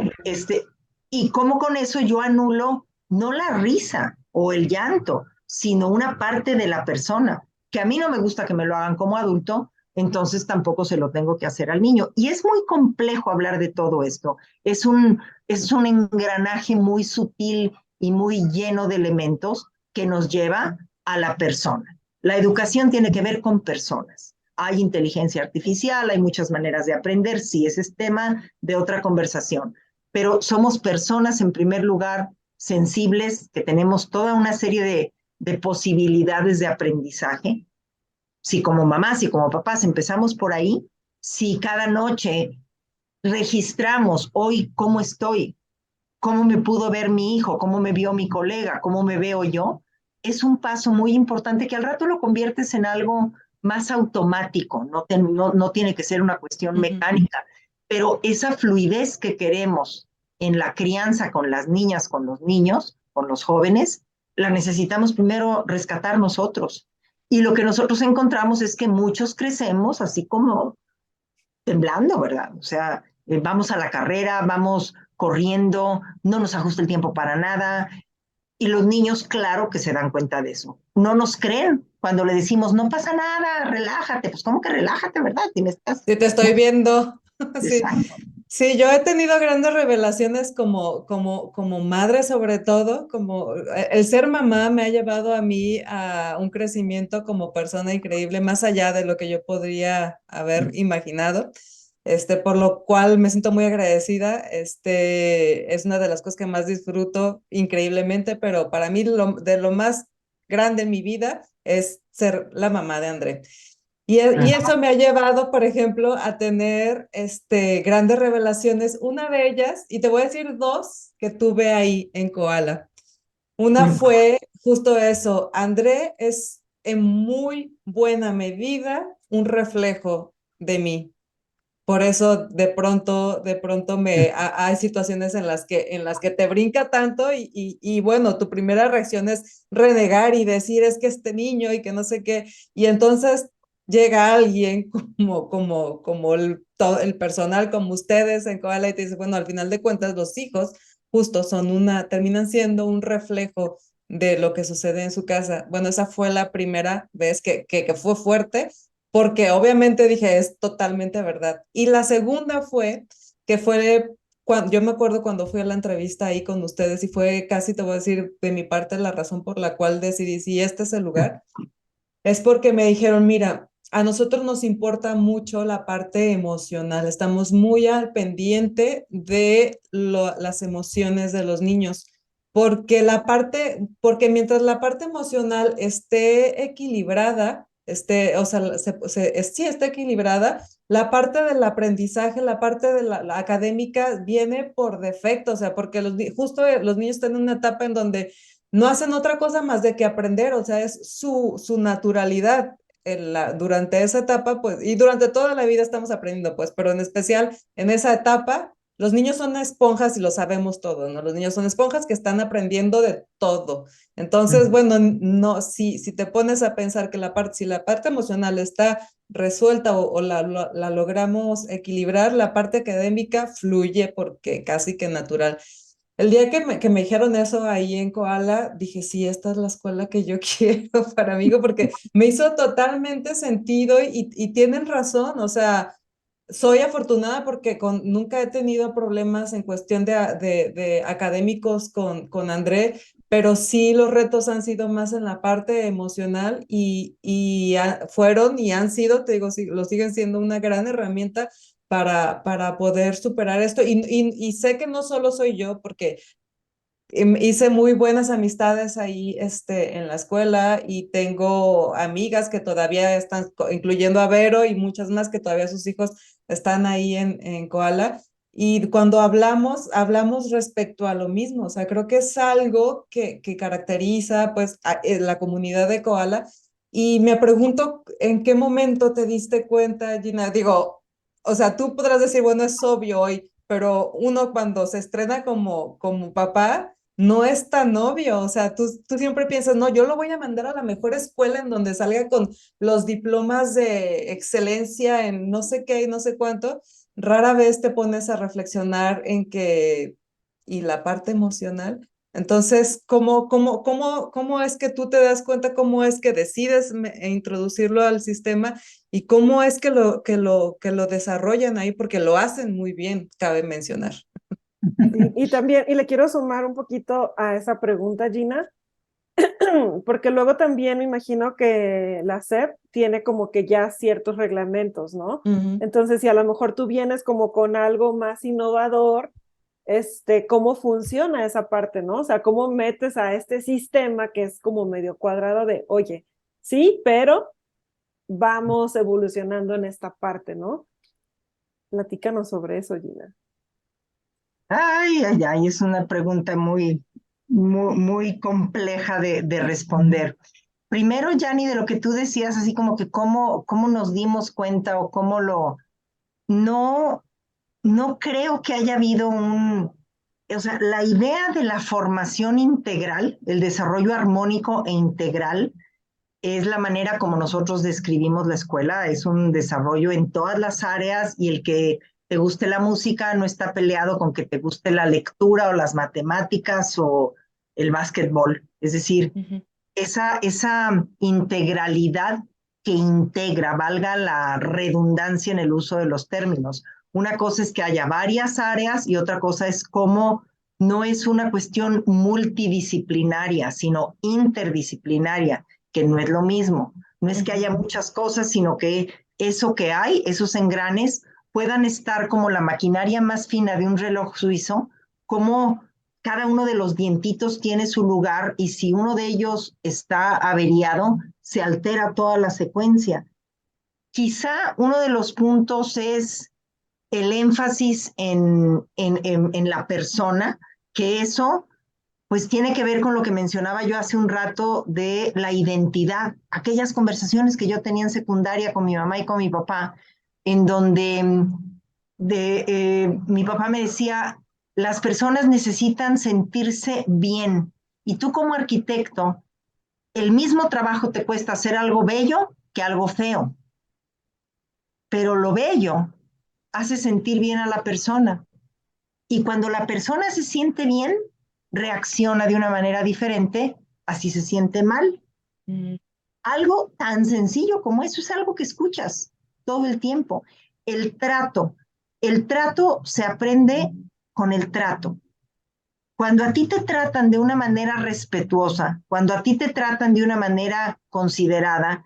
y cómo con eso yo anulo no la risa o el llanto, sino una parte de la persona, que a mí no me gusta que me lo hagan como adulto, entonces tampoco se lo tengo que hacer al niño. Y es muy complejo hablar de todo esto. Es un engranaje muy sutil y muy lleno de elementos que nos lleva a la persona. La educación tiene que ver con personas. Hay inteligencia artificial, hay muchas maneras de aprender, sí, ese es tema de otra conversación, pero somos personas en primer lugar sensibles, que tenemos toda una serie de posibilidades de aprendizaje. Si como mamás y como papás empezamos por ahí, si cada noche registramos hoy cómo estoy, cómo me pudo ver mi hijo, cómo me vio mi colega, cómo me veo yo, es un paso muy importante que al rato lo conviertes en algo más automático, no tiene que ser una cuestión mecánica, pero esa fluidez que queremos en la crianza con las niñas, con los niños, con los jóvenes, la necesitamos primero rescatar nosotros. Y lo que nosotros encontramos es que muchos crecemos así como temblando, ¿verdad? O sea, vamos a la carrera, vamos corriendo, no nos ajusta el tiempo para nada. Y los niños, claro que se dan cuenta de eso. No nos creen cuando le decimos, no pasa nada, relájate. Pues, ¿cómo que relájate, verdad? Si me estás... Sí, te estoy viendo. Sí. Exacto. Sí, yo he tenido grandes revelaciones como madre sobre todo, como el ser mamá me ha llevado a mí a un crecimiento como persona increíble, más allá de lo que yo podría haber imaginado, por lo cual me siento muy agradecida. Es una de las cosas que más disfruto increíblemente, pero para mí de lo más grande en mi vida es ser la mamá de André. Y eso me ha llevado, por ejemplo, a tener grandes revelaciones. Una de ellas, y te voy a decir dos que tuve ahí en Koala. Una fue justo eso. André es en muy buena medida un reflejo de mí. Por eso de pronto hay situaciones en las que te brinca tanto y bueno, tu primera reacción es renegar y decir es que este niño y que no sé qué, y entonces llega alguien como el personal, como ustedes en Koala y te dice, bueno, al final de cuentas los hijos justo terminan siendo un reflejo de lo que sucede en su casa. Bueno, esa fue la primera vez que fue fuerte porque obviamente dije, es totalmente verdad. Y la segunda fue cuando, yo me acuerdo cuando fui a la entrevista ahí con ustedes y fue casi, te voy a decir, de mi parte la razón por la cual decidí, si este es el lugar, es porque me dijeron, mira, a nosotros nos importa mucho la parte emocional, estamos muy al pendiente de las emociones de los niños, porque mientras la parte emocional esté equilibrada, o sea, sí está equilibrada, la parte del aprendizaje, la parte de la académica viene por defecto, o sea, porque justo los niños están en una etapa en donde no hacen otra cosa más de que aprender, o sea, es su naturalidad durante esa etapa, pues, y durante toda la vida estamos aprendiendo, pues, pero en especial en esa etapa, los niños son esponjas y lo sabemos todo, ¿no? Los niños son esponjas que están aprendiendo de todo. Entonces, bueno, no, si te pones a pensar que si la parte emocional está resuelta o la logramos equilibrar, la parte académica fluye porque casi que natural. El día que me dijeron eso ahí en Koala, dije, sí, esta es la escuela que yo quiero para mí, porque me hizo totalmente sentido y tienen razón, o sea, soy afortunada porque nunca he tenido problemas en cuestión de académicos con André, pero sí los retos han sido más en la parte emocional fueron y han sido, te digo, sí, lo siguen siendo una gran herramienta para poder superar esto. Y sé que no solo soy yo, porque hice muy buenas amistades ahí en la escuela y tengo amigas que todavía están, incluyendo a Vero y muchas más que todavía sus hijos están ahí en Koala. Y cuando hablamos respecto a lo mismo, o sea, creo que es algo que caracteriza pues la comunidad de Koala. Y me pregunto, ¿en qué momento te diste cuenta, Gina? Digo, o sea, tú podrás decir, bueno, es obvio hoy, pero uno cuando se estrena como papá, no es tan obvio, o sea, tú siempre piensas, no, yo lo voy a mandar a la mejor escuela en donde salga con los diplomas de excelencia en no sé qué y no sé cuánto, rara vez te pones a reflexionar y la parte emocional. Entonces, ¿cómo es que tú te das cuenta, cómo es que decides introducirlo al sistema y cómo es que lo desarrollan ahí? Porque lo hacen muy bien, cabe mencionar. Sí, y también, y le quiero sumar un poquito a esa pregunta, Gina, porque luego también me imagino que la SEP tiene como que ya ciertos reglamentos, ¿no? Ujú. Entonces, si a lo mejor tú vienes como con algo más innovador, cómo funciona esa parte, ¿no? O sea, cómo metes a este sistema que es como medio cuadrado de, oye, sí, pero vamos evolucionando en esta parte, ¿no? Platícanos sobre eso, Gina. Ay, ay, ay, es una pregunta muy compleja de responder. Primero, Yanni, de lo que tú decías, así como que cómo nos dimos cuenta o no, no creo que haya habido o sea, la idea de la formación integral, el desarrollo armónico e integral, es la manera como nosotros describimos la escuela, es un desarrollo en todas las áreas y el que te guste la música no está peleado con que te guste la lectura o las matemáticas o el básquetbol. Es decir, Ujú. esa integralidad que integra, valga la redundancia en el uso de los términos. Una cosa es que haya varias áreas y otra cosa es cómo no es una cuestión multidisciplinaria, sino interdisciplinaria, que no es lo mismo. No es que Ujú. haya muchas cosas, sino que eso que hay, esos engranes, puedan estar como la maquinaria más fina de un reloj suizo, como cada uno de los dientitos tiene su lugar y si uno de ellos está averiado, se altera toda la secuencia. Quizá uno de los puntos es el énfasis en la persona, que eso pues tiene que ver con lo que mencionaba yo hace un rato de la identidad, aquellas conversaciones que yo tenía en secundaria con mi mamá y con mi papá, en donde Mi papá me decía, las personas necesitan sentirse bien. Y tú como arquitecto, el mismo trabajo te cuesta hacer algo bello que algo feo. Pero lo bello hace sentir bien a la persona. Y cuando la persona se siente bien, reacciona de una manera diferente, así se siente mal. Mm. Algo tan sencillo como eso es algo que escuchas todo el tiempo. El trato. El trato se aprende con el trato. Cuando a ti te tratan de una manera respetuosa, cuando a ti te tratan de una manera considerada,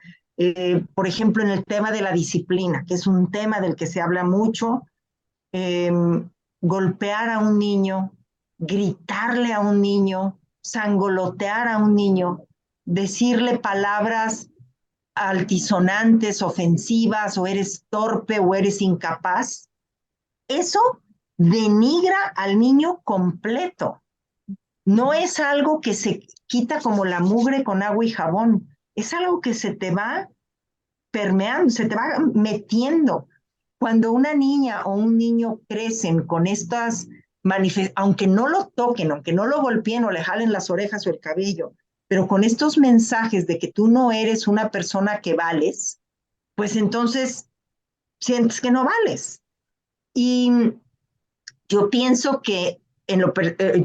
por ejemplo, en el tema de la disciplina, que es un tema del que se habla mucho, eh, golpear a un niño, gritarle a un niño, sangolotear a un niño, decirle palabras altisonantes, ofensivas, o eres torpe o eres incapaz, eso denigra al niño completo. No es algo que se quita como la mugre con agua y jabón, es algo que se te va permeando, se te va metiendo. Cuando una niña o un niño crecen con estas manifestaciones, aunque no lo toquen, aunque no lo golpeen o le jalen las orejas o el cabello, pero con estos mensajes de que tú no eres una persona que vales, pues entonces sientes que no vales. Y yo pienso que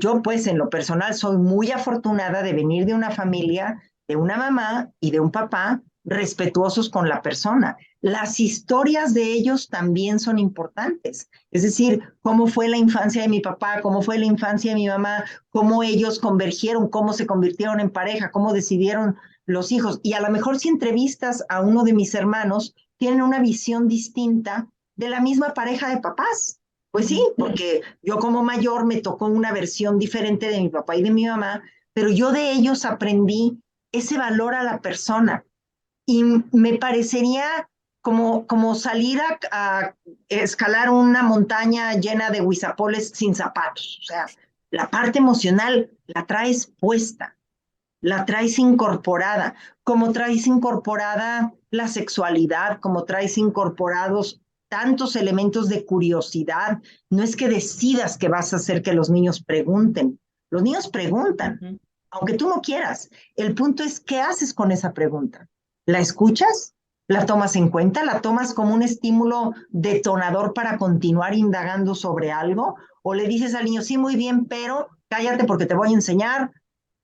yo pues en lo personal soy muy afortunada de venir de una familia, de una mamá y de un papá respetuosos con la persona. Las historias de ellos también son importantes. Es decir, cómo fue la infancia de mi papá, cómo fue la infancia de mi mamá, cómo ellos convergieron, cómo se convirtieron en pareja, cómo decidieron los hijos. Y a lo mejor si entrevistas a uno de mis hermanos, tienen una visión distinta de la misma pareja de papás. Pues sí, porque yo como mayor me tocó una versión diferente de mi papá y de mi mamá, pero yo de ellos aprendí ese valor a la persona. Y me parecería como salir a escalar una montaña llena de huizapoles sin zapatos. O sea, la parte emocional la traes puesta, la traes incorporada, como traes incorporada la sexualidad, como traes incorporados tantos elementos de curiosidad. No es que decidas que vas a hacer que los niños pregunten. Los niños preguntan, aunque tú no quieras. El punto es, ¿qué haces con esa pregunta? ¿La escuchas? ¿La tomas en cuenta? ¿La tomas como un estímulo detonador para continuar indagando sobre algo? ¿O le dices al niño, sí, muy bien, pero cállate porque te voy a enseñar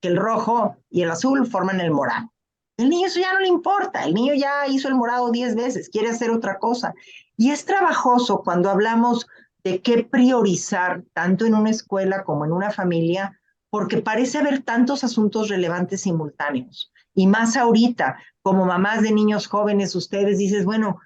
que el rojo y el azul forman el morado? El niño eso ya no le importa, el niño ya hizo el morado 10 veces, quiere hacer otra cosa. Y es trabajoso cuando hablamos de qué priorizar, tanto en una escuela como en una familia, porque parece haber tantos asuntos relevantes simultáneos. Y más ahorita, como mamás de niños jóvenes, ustedes dices, bueno,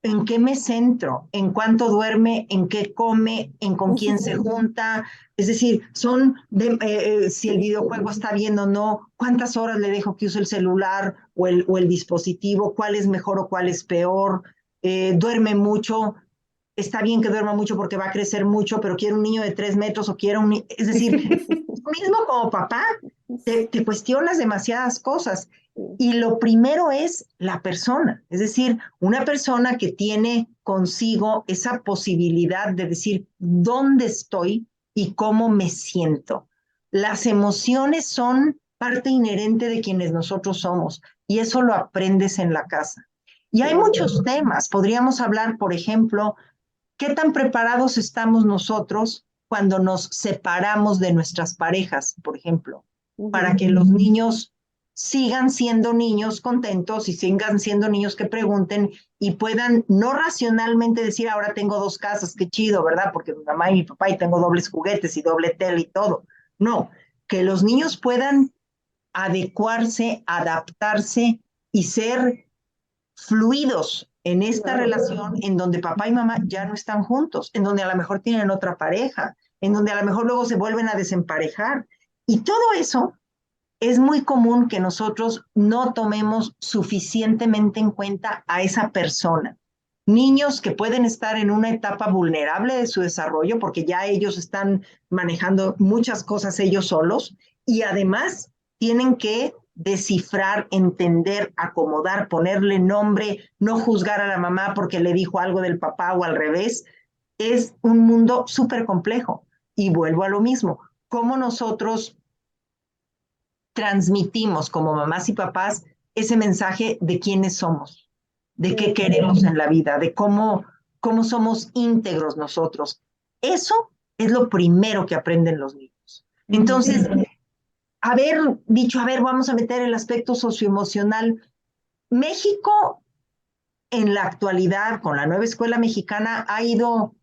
¿en qué me centro? ¿En cuánto duerme? ¿En qué come? ¿En con quién se junta? Es decir, si el videojuego está bien o no, cuántas horas le dejo que use el celular o el dispositivo, cuál es mejor o cuál es peor, duerme mucho, está bien que duerma mucho porque va a crecer mucho, pero quiero un niño de 3 metros o quiero un... Es decir, tú mismo como papá te cuestionas demasiadas cosas. Y lo primero es la persona, es decir, una persona que tiene consigo esa posibilidad de decir dónde estoy y cómo me siento. Las emociones son parte inherente de quienes nosotros somos y eso lo aprendes en la casa. Y hay muchos temas. Podríamos hablar, por ejemplo, ¿qué tan preparados estamos nosotros cuando nos separamos de nuestras parejas, por ejemplo, para que los niños sigan siendo niños contentos y sigan siendo niños que pregunten y puedan no racionalmente decir, ahora tengo 2 casas, qué chido, ¿verdad? Porque mi mamá y mi papá y tengo dobles juguetes y doble tele y todo. No, que los niños puedan adecuarse, adaptarse y ser fluidos en esta relación en donde papá y mamá ya no están juntos, en donde a lo mejor tienen otra pareja, en donde a lo mejor luego se vuelven a desemparejar. Y todo eso es muy común que nosotros no tomemos suficientemente en cuenta a esa persona. Niños que pueden estar en una etapa vulnerable de su desarrollo porque ya ellos están manejando muchas cosas ellos solos y además tienen que descifrar, entender, acomodar, ponerle nombre, no juzgar a la mamá porque le dijo algo del papá o al revés. es un mundo súper complejo. Y vuelvo a lo mismo, cómo nosotros transmitimos como mamás y papás ese mensaje de quiénes somos, de qué queremos en la vida, de cómo somos íntegros nosotros. Eso es lo primero que aprenden los niños. Entonces, haber dicho, a ver, vamos a meter el aspecto socioemocional. México, en la actualidad, con la nueva escuela mexicana, ha ido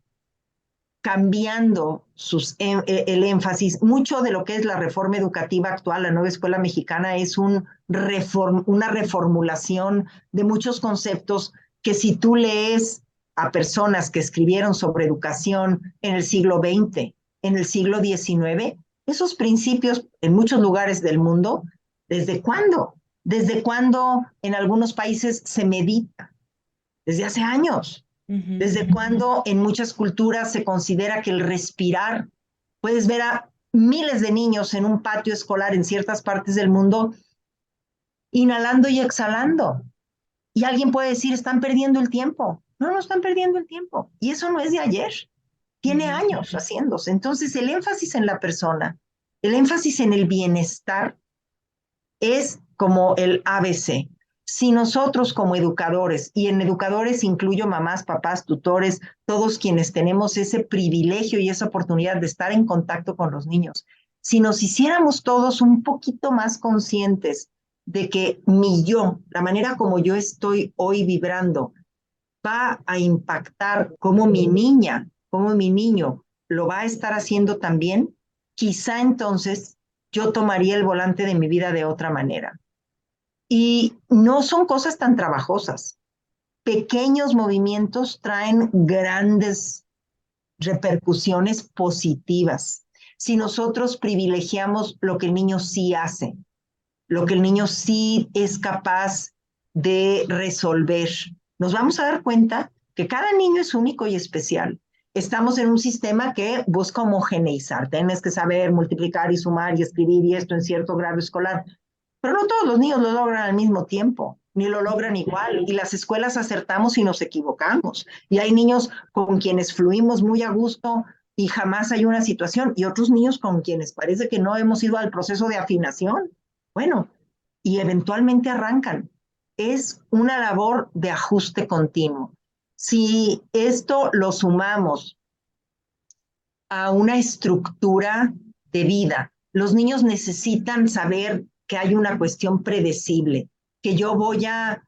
cambiando el énfasis. Mucho de lo que es la reforma educativa actual, la nueva escuela mexicana, es una reformulación de muchos conceptos que si tú lees a personas que escribieron sobre educación en el siglo XX, en el siglo XIX, esos principios en muchos lugares del mundo, ¿desde cuándo? ¿Desde cuándo en algunos países se medita? Desde hace años. ¿Desde cuándo en muchas culturas se considera que el respirar, puedes ver a miles de niños en un patio escolar en ciertas partes del mundo, inhalando y exhalando? Y alguien puede decir, están perdiendo el tiempo. No, no están perdiendo el tiempo. Y eso no es de ayer. Tiene años haciéndose. Entonces, el énfasis en la persona, el énfasis en el bienestar es como el ABC. Si nosotros como educadores, y en educadores incluyo mamás, papás, tutores, todos quienes tenemos ese privilegio y esa oportunidad de estar en contacto con los niños, si nos hiciéramos todos un poquito más conscientes de que mi yo, la manera como yo estoy hoy vibrando, va a impactar como mi niña, como mi niño lo va a estar haciendo también, quizá entonces yo tomaría el volante de mi vida de otra manera. Y no son cosas tan trabajosas. Pequeños movimientos traen grandes repercusiones positivas. Si nosotros privilegiamos lo que el niño sí hace, lo que el niño sí es capaz de resolver, nos vamos a dar cuenta que cada niño es único y especial. Estamos en un sistema que busca homogeneizar. Tienes que saber multiplicar y sumar y escribir y esto en cierto grado escolar. Pero no todos los niños lo logran al mismo tiempo, ni lo logran igual. Y las escuelas acertamos y nos equivocamos. Y hay niños con quienes fluimos muy a gusto y jamás hay una situación. Y otros niños con quienes parece que no hemos ido al proceso de afinación. Bueno, y eventualmente arrancan. Es una labor de ajuste continuo. Si esto lo sumamos a una estructura de vida, los niños necesitan saber que hay una cuestión predecible, que yo voy a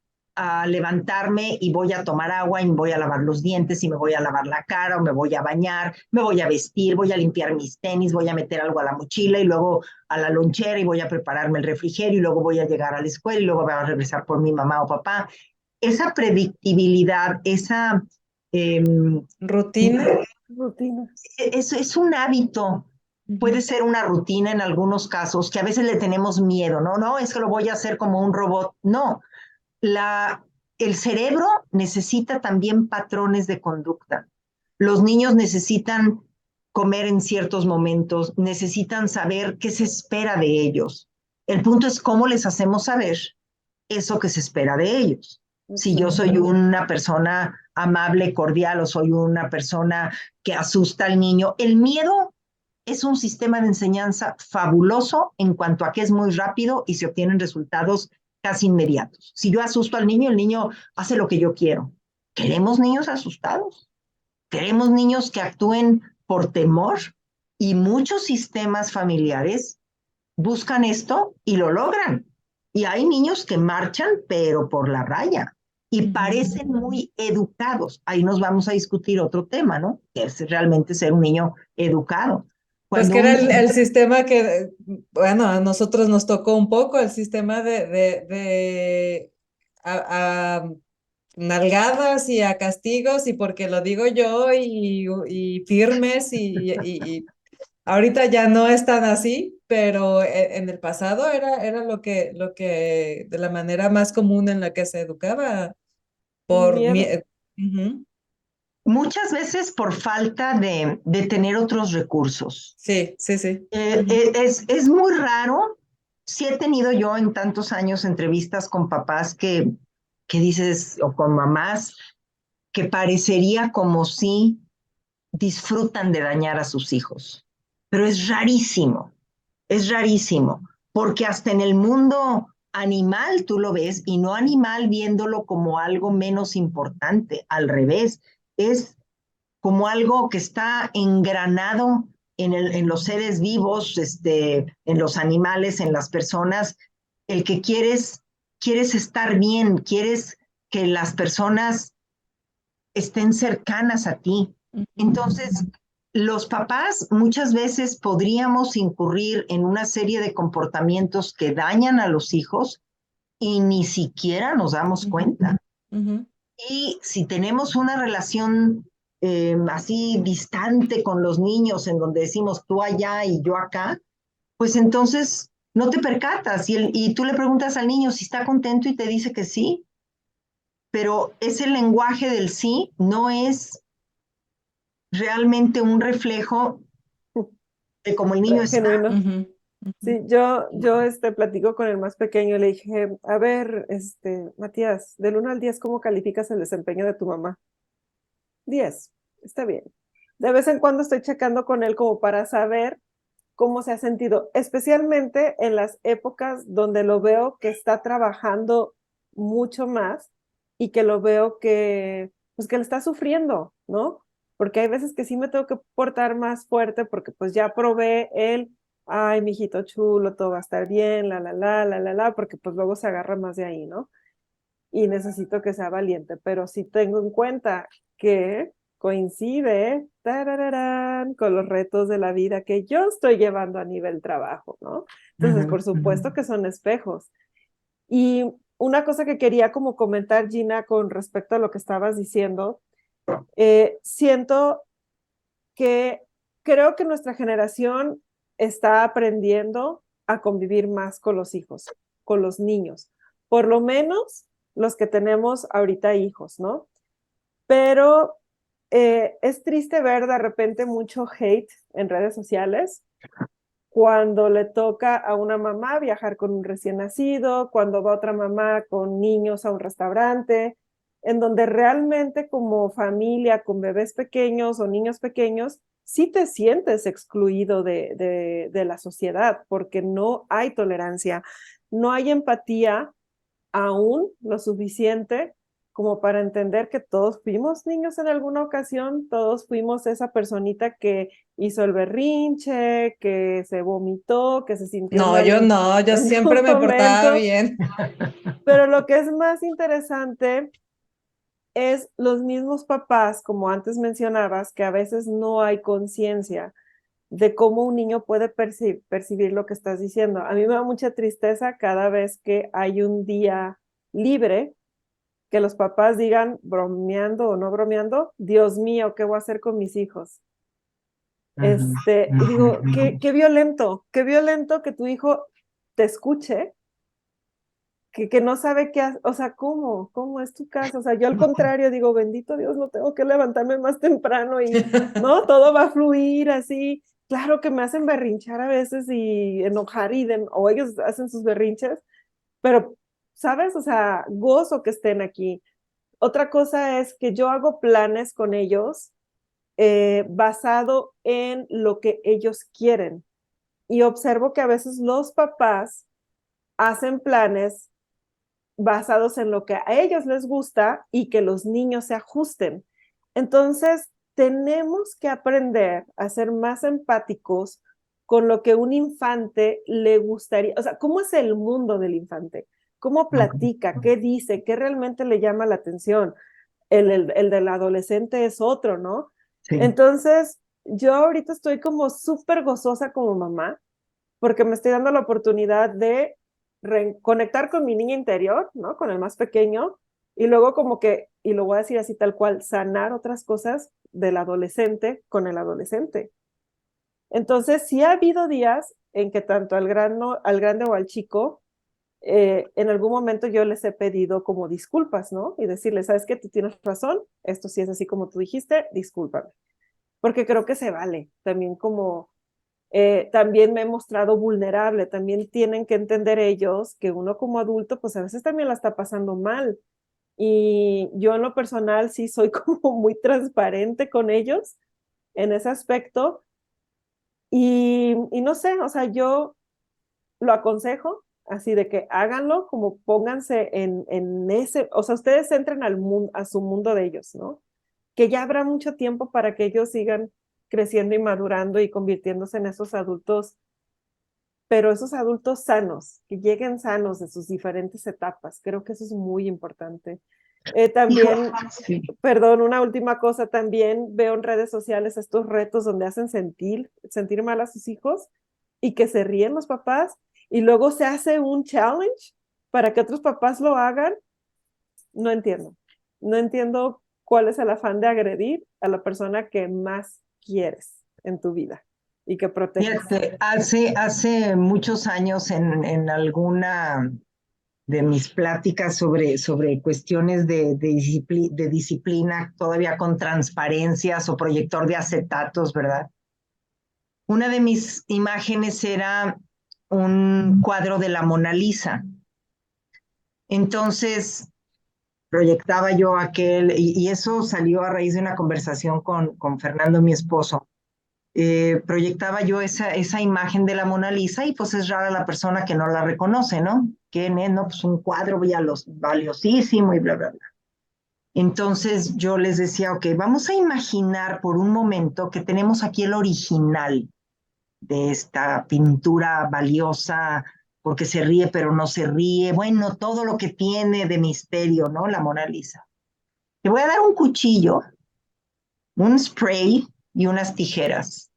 levantarme y voy a tomar agua y me voy a lavar los dientes y me voy a lavar la cara o me voy a bañar, me voy a vestir, voy a limpiar mis tenis, voy a meter algo a la mochila y luego a la lonchera y voy a prepararme el refrigerio y luego voy a llegar a la escuela y luego voy a regresar por mi mamá o papá. Esa predictibilidad, esa rutina. es un hábito. Puede ser una rutina en algunos casos, que a veces le tenemos miedo, ¿no? No, es que lo voy a hacer como un robot. No, el cerebro necesita también patrones de conducta. Los niños necesitan comer en ciertos momentos, necesitan saber qué se espera de ellos. El punto es cómo les hacemos saber eso que se espera de ellos. Si yo soy una persona amable, cordial, o soy una persona que asusta al niño, el miedo es un sistema de enseñanza fabuloso en cuanto a que es muy rápido y se obtienen resultados casi inmediatos. Si yo asusto al niño, el niño hace lo que yo quiero. ¿Queremos niños asustados? ¿Queremos niños que actúen por temor? Y muchos sistemas familiares buscan esto y lo logran. Y hay niños que marchan, pero por la raya. Y parecen muy educados. Ahí nos vamos a discutir otro tema, ¿no? Que es realmente ser un niño educado. Pues que era el sistema que, bueno, a nosotros nos tocó un poco el sistema de nalgadas y a castigos, y porque lo digo yo, y firmes, y ahorita ya no es tan así, pero en el pasado era lo que de la manera más común en la que se educaba por miedo. Muchas veces por falta de tener otros recursos. Sí, sí, sí. Es muy raro. Sí he tenido yo en tantos años entrevistas con papás que dices, o con mamás, que parecería como si disfrutan de dañar a sus hijos, pero es rarísimo, porque hasta en el mundo animal tú lo ves y no animal viéndolo como algo menos importante, al revés, es como algo que está engranado en los seres vivos, en los animales, en las personas, el que quieres estar bien, quieres que las personas estén cercanas a ti. Entonces, los papás muchas veces podríamos incurrir en una serie de comportamientos que dañan a los hijos y ni siquiera nos damos cuenta. Y si tenemos una relación así distante con los niños, en donde decimos tú allá y yo acá, pues entonces no te percatas y tú le preguntas al niño si está contento y te dice que sí, pero ese lenguaje del sí no es realmente un reflejo de cómo el niño está. Genuino. Sí, yo platico con el más pequeño y le dije, a ver, Matías, del 1 al 10, ¿cómo calificas el desempeño de tu mamá? 10, está bien. De vez en cuando estoy checando con él como para saber cómo se ha sentido, especialmente en las épocas donde lo veo que está trabajando mucho más y que lo veo que, pues que le está sufriendo, ¿no? Porque hay veces que sí me tengo que portar más fuerte porque pues ya probé el, ay, mijito chulo, todo va a estar bien, porque pues luego se agarra más de ahí, ¿no? Y necesito que sea valiente, pero sí tengo en cuenta que coincide tarararán, con los retos de la vida que yo estoy llevando a nivel trabajo, ¿no? Entonces, por supuesto que son espejos. Y una cosa que quería como comentar, Gina, con respecto a lo que estabas diciendo, siento que creo que nuestra generación está aprendiendo a convivir más con los hijos, con los niños, por lo menos los que tenemos ahorita hijos, ¿no? Pero es triste ver de repente mucho hate en redes sociales cuando le toca a una mamá viajar con un recién nacido, cuando va otra mamá con niños a un restaurante, en donde realmente como familia con bebés pequeños o niños pequeños, sí te sientes excluido de la sociedad porque no hay tolerancia, no hay empatía aún lo suficiente como para entender que todos fuimos niños en alguna ocasión, todos fuimos esa personita que hizo el berrinche, que se vomitó, que se sintió No, mal yo no, yo en siempre un me portaba momento. bien. Pero lo que es más interesante es los mismos papás, como antes mencionabas, que a veces no hay conciencia de cómo un niño puede percibir lo que estás diciendo. A mí me da mucha tristeza cada vez que hay un día libre que los papás digan, bromeando o no bromeando, Dios mío, ¿qué voy a hacer con mis hijos? Y digo, qué violento que tu hijo te escuche, que no sabe qué hacer, o sea, ¿cómo es tu casa? O sea, yo al contrario digo, bendito Dios, no tengo que levantarme más temprano y, ¿no? Todo va a fluir así. Claro que me hacen berrinchar a veces y enojar o ellos hacen sus berrinches, pero, ¿sabes? O sea, gozo que estén aquí. Otra cosa es que yo hago planes con ellos basado en lo que ellos quieren. Y observo que a veces los papás hacen planes basados en lo que a ellos les gusta y que los niños se ajusten. Entonces, tenemos que aprender a ser más empáticos con lo que un infante le gustaría, o sea, ¿cómo es el mundo del infante? ¿Cómo platica? ¿Qué dice? ¿Qué realmente le llama la atención? El del adolescente es otro, ¿no? Sí. Entonces, yo ahorita estoy como súper gozosa como mamá, porque me estoy dando la oportunidad de conectar con mi niña interior, ¿no? Con el más pequeño, y luego como que, y lo voy a decir así tal cual, sanar otras cosas del adolescente con el adolescente. Entonces, sí ha habido días en que tanto al grande o al chico, en algún momento yo les he pedido como disculpas, ¿no? Y decirles, ¿sabes qué? Tú tienes razón, esto sí es así como tú dijiste, discúlpame. Porque creo que se vale, también como, también me he mostrado vulnerable, también tienen que entender ellos que uno como adulto, pues a veces también la está pasando mal. Y yo en lo personal sí soy como muy transparente con ellos en ese aspecto. Y no sé, o sea, yo lo aconsejo así de que háganlo, como pónganse en ese, o sea, ustedes entren al mundo, a su mundo de ellos, ¿no? Que ya habrá mucho tiempo para que ellos sigan creciendo y madurando y convirtiéndose en esos adultos, pero esos adultos sanos, que lleguen sanos de sus diferentes etapas. Creo que eso es muy importante. Hijo, También, sí. perdón, una última cosa, también veo en redes sociales estos retos donde hacen sentir mal a sus hijos y que se ríen los papás y luego se hace un challenge para que otros papás lo hagan. No entiendo. No entiendo cuál es el afán de agredir a la persona que más quieres en tu vida y que proteges. Fíjate, hace muchos años en alguna de mis pláticas sobre cuestiones de disciplina, todavía con transparencias o proyector de acetatos, ¿verdad? Una de mis imágenes era un cuadro de la Mona Lisa. Entonces, proyectaba yo aquel, y eso salió a raíz de una conversación con Fernando, mi esposo. Proyectaba yo esa imagen de la Mona Lisa y pues es rara la persona que no la reconoce, ¿no? Que no, pues un cuadro valiosísimo y bla, bla, bla. Entonces yo les decía, ok, vamos a imaginar por un momento que tenemos aquí el original de esta pintura valiosa, porque se ríe pero no se ríe, bueno, todo lo que tiene de misterio, ¿no? La Mona Lisa. Te voy a dar un cuchillo, un spray y unas tijeras.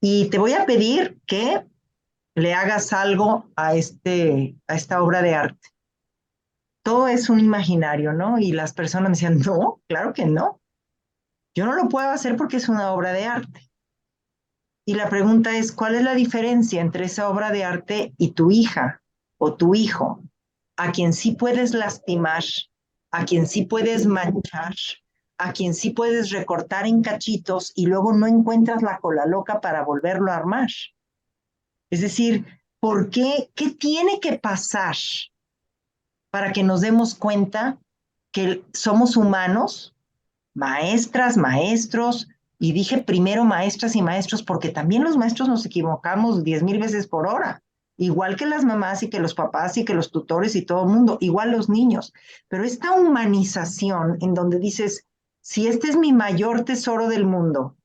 Y te voy a pedir que le hagas algo a esta obra de arte. Todo es un imaginario, ¿no? Y las personas me decían, no, claro que no. Yo no lo puedo hacer porque es una obra de arte. Y la pregunta es, ¿cuál es la diferencia entre esa obra de arte y tu hija o tu hijo? A quien sí puedes lastimar, a quien sí puedes manchar, a quien sí puedes recortar en cachitos y luego no encuentras la cola loca para volverlo a armar. Es decir, ¿por qué? ¿Qué tiene que pasar para que nos demos cuenta que somos humanos, maestras, maestros, y dije primero maestras y maestros porque también los maestros nos equivocamos 10,000 veces por hora, igual que las mamás y que los papás y que los tutores y todo el mundo, igual los niños, pero esta humanización en donde dices, si este es mi mayor tesoro del mundo,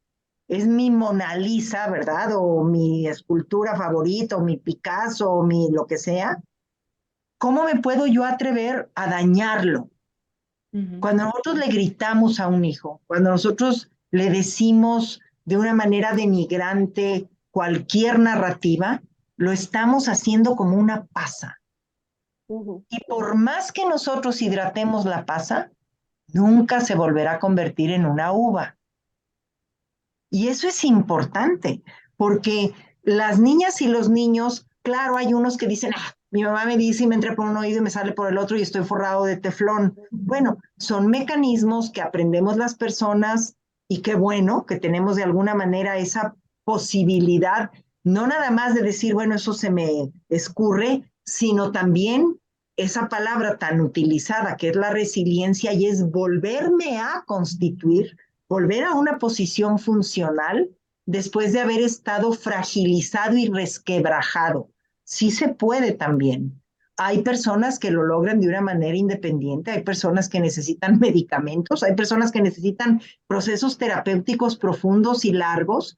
es mi Mona Lisa, ¿verdad? O mi escultura favorita, o mi Picasso, o mi lo que sea, ¿cómo me puedo yo atrever a dañarlo? Cuando nosotros le gritamos a un hijo, cuando nosotros le decimos de una manera denigrante cualquier narrativa, lo estamos haciendo como una pasa. Y por más que nosotros hidratemos la pasa, nunca se volverá a convertir en una uva. Y eso es importante, porque las niñas y los niños, claro, hay unos que dicen, mi mamá me dice y me entra por un oído y me sale por el otro y estoy forrado de teflón. Bueno, son mecanismos que aprendemos las personas y qué bueno que tenemos de alguna manera esa posibilidad, no nada más de decir, bueno, eso se me escurre, sino también esa palabra tan utilizada que es la resiliencia y es volverme a constituir, volver a una posición funcional después de haber estado fragilizado y resquebrajado. Sí se puede también. Hay personas que lo logran de una manera independiente, hay personas que necesitan medicamentos, hay personas que necesitan procesos terapéuticos profundos y largos,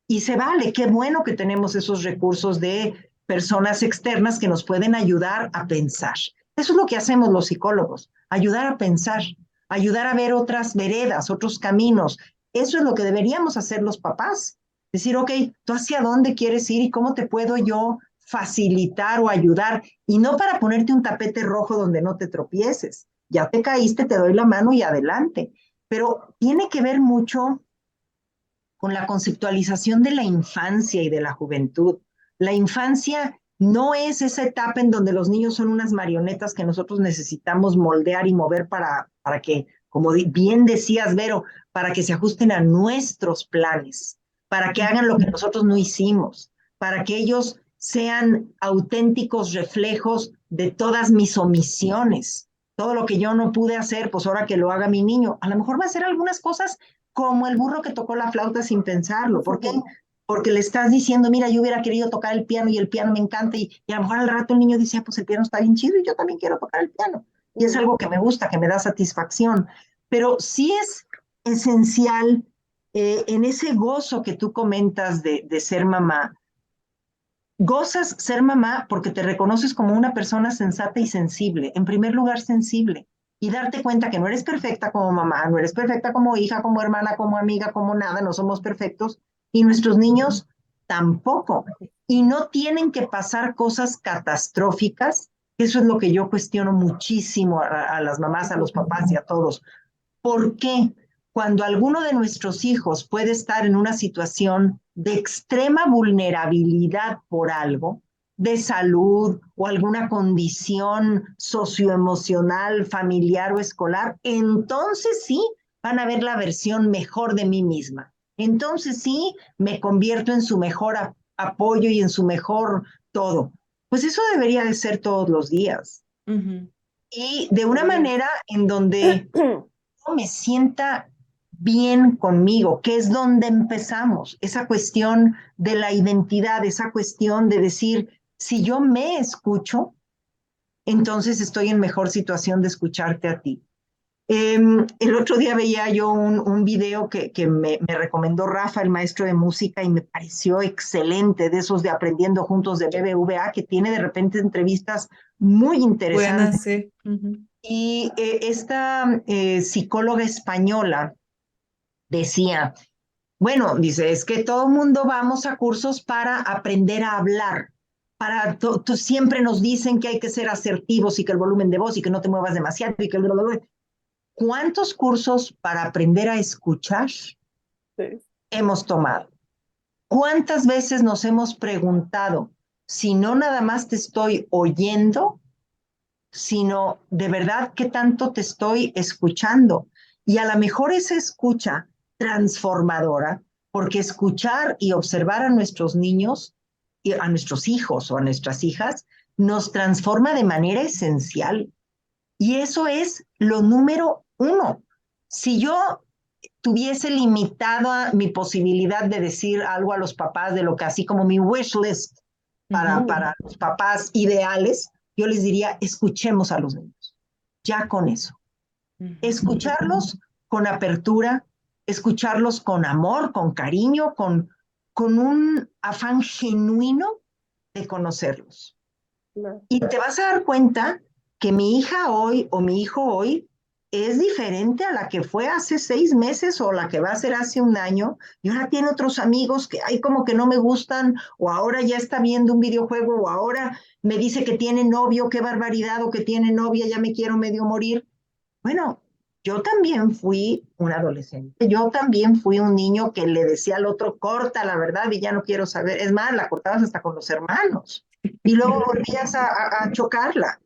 y se vale, qué bueno que tenemos esos recursos de personas externas que nos pueden ayudar a pensar. Eso es lo que hacemos los psicólogos, ayudar a pensar, ayudar a ver otras veredas, otros caminos. Eso es lo que deberíamos hacer los papás. Decir, ok, ¿tú hacia dónde quieres ir y cómo te puedo yo facilitar o ayudar? Y no para ponerte un tapete rojo donde no te tropieces. Ya te caíste, te doy la mano y adelante. Pero tiene que ver mucho con la conceptualización de la infancia y de la juventud. La infancia no es esa etapa en donde los niños son unas marionetas que nosotros necesitamos moldear y mover para que, como bien decías, Vero, para que se ajusten a nuestros planes, para que hagan lo que nosotros no hicimos, para que ellos sean auténticos reflejos de todas mis omisiones. Todo lo que yo no pude hacer, pues ahora que lo haga mi niño, a lo mejor va a hacer algunas cosas como el burro que tocó la flauta sin pensarlo. ¿Por qué? Porque le estás diciendo, mira, yo hubiera querido tocar el piano y el piano me encanta, y a lo mejor al rato el niño dice, pues el piano está bien chido y yo también quiero tocar el piano. Y es algo que me gusta, que me da satisfacción. Pero sí es esencial en ese gozo que tú comentas de ser mamá. Gozas ser mamá porque te reconoces como una persona sensata y sensible. En primer lugar, sensible. Y darte cuenta que no eres perfecta como mamá, no eres perfecta como hija, como hermana, como amiga, como nada, no somos perfectos. Y nuestros niños tampoco. Y no tienen que pasar cosas catastróficas. Eso es lo que yo cuestiono muchísimo a las mamás, a los papás y a todos. ¿Por qué? Cuando alguno de nuestros hijos puede estar en una situación de extrema vulnerabilidad por algo, de salud o alguna condición socioemocional, familiar o escolar, entonces sí van a ver la versión mejor de mí misma. Entonces sí me convierto en su mejor apoyo y en su mejor todo. Pues eso debería de ser todos los días. Y de una manera en donde me sienta bien conmigo, que es donde empezamos, esa cuestión de la identidad, esa cuestión de decir, si yo me escucho, entonces estoy en mejor situación de escucharte a ti. El otro día veía yo un video que me recomendó Rafa, el maestro de música, y me pareció excelente, de esos de Aprendiendo Juntos de BBVA, que tiene de repente entrevistas muy interesantes. Buenas, sí. Y esta psicóloga española decía, bueno, dice, es que todo el mundo vamos a cursos para aprender a hablar. Siempre nos dicen que hay que ser asertivos y que el volumen de voz y que no te muevas demasiado y que ¿cuántos cursos para aprender a escuchar hemos tomado? ¿Cuántas veces nos hemos preguntado si no nada más te estoy oyendo, sino de verdad qué tanto te estoy escuchando? Y a lo mejor esa escucha transformadora, porque escuchar y observar a nuestros niños, y a nuestros hijos o a nuestras hijas, nos transforma de manera esencial. Y eso es lo número uno. Si yo tuviese limitada mi posibilidad de decir algo a los papás de lo que así como mi wish list para los papás ideales, yo les diría, escuchemos a los niños. Ya con eso. Escucharlos con apertura, escucharlos con amor, con cariño, con un afán genuino de conocerlos. Y te vas a dar cuenta que mi hija hoy o mi hijo hoy es diferente a la que fue hace 6 meses o la que va a ser hace un año, y ahora tiene otros amigos que hay como que no me gustan, o ahora ya está viendo un videojuego, o ahora me dice que tiene novio, qué barbaridad, o que tiene novia, ya me quiero medio morir. Bueno, yo también fui un adolescente, yo también fui un niño que le decía al otro, corta la verdad y ya no quiero saber, es más, la cortabas hasta con los hermanos, y luego volvías a chocarla.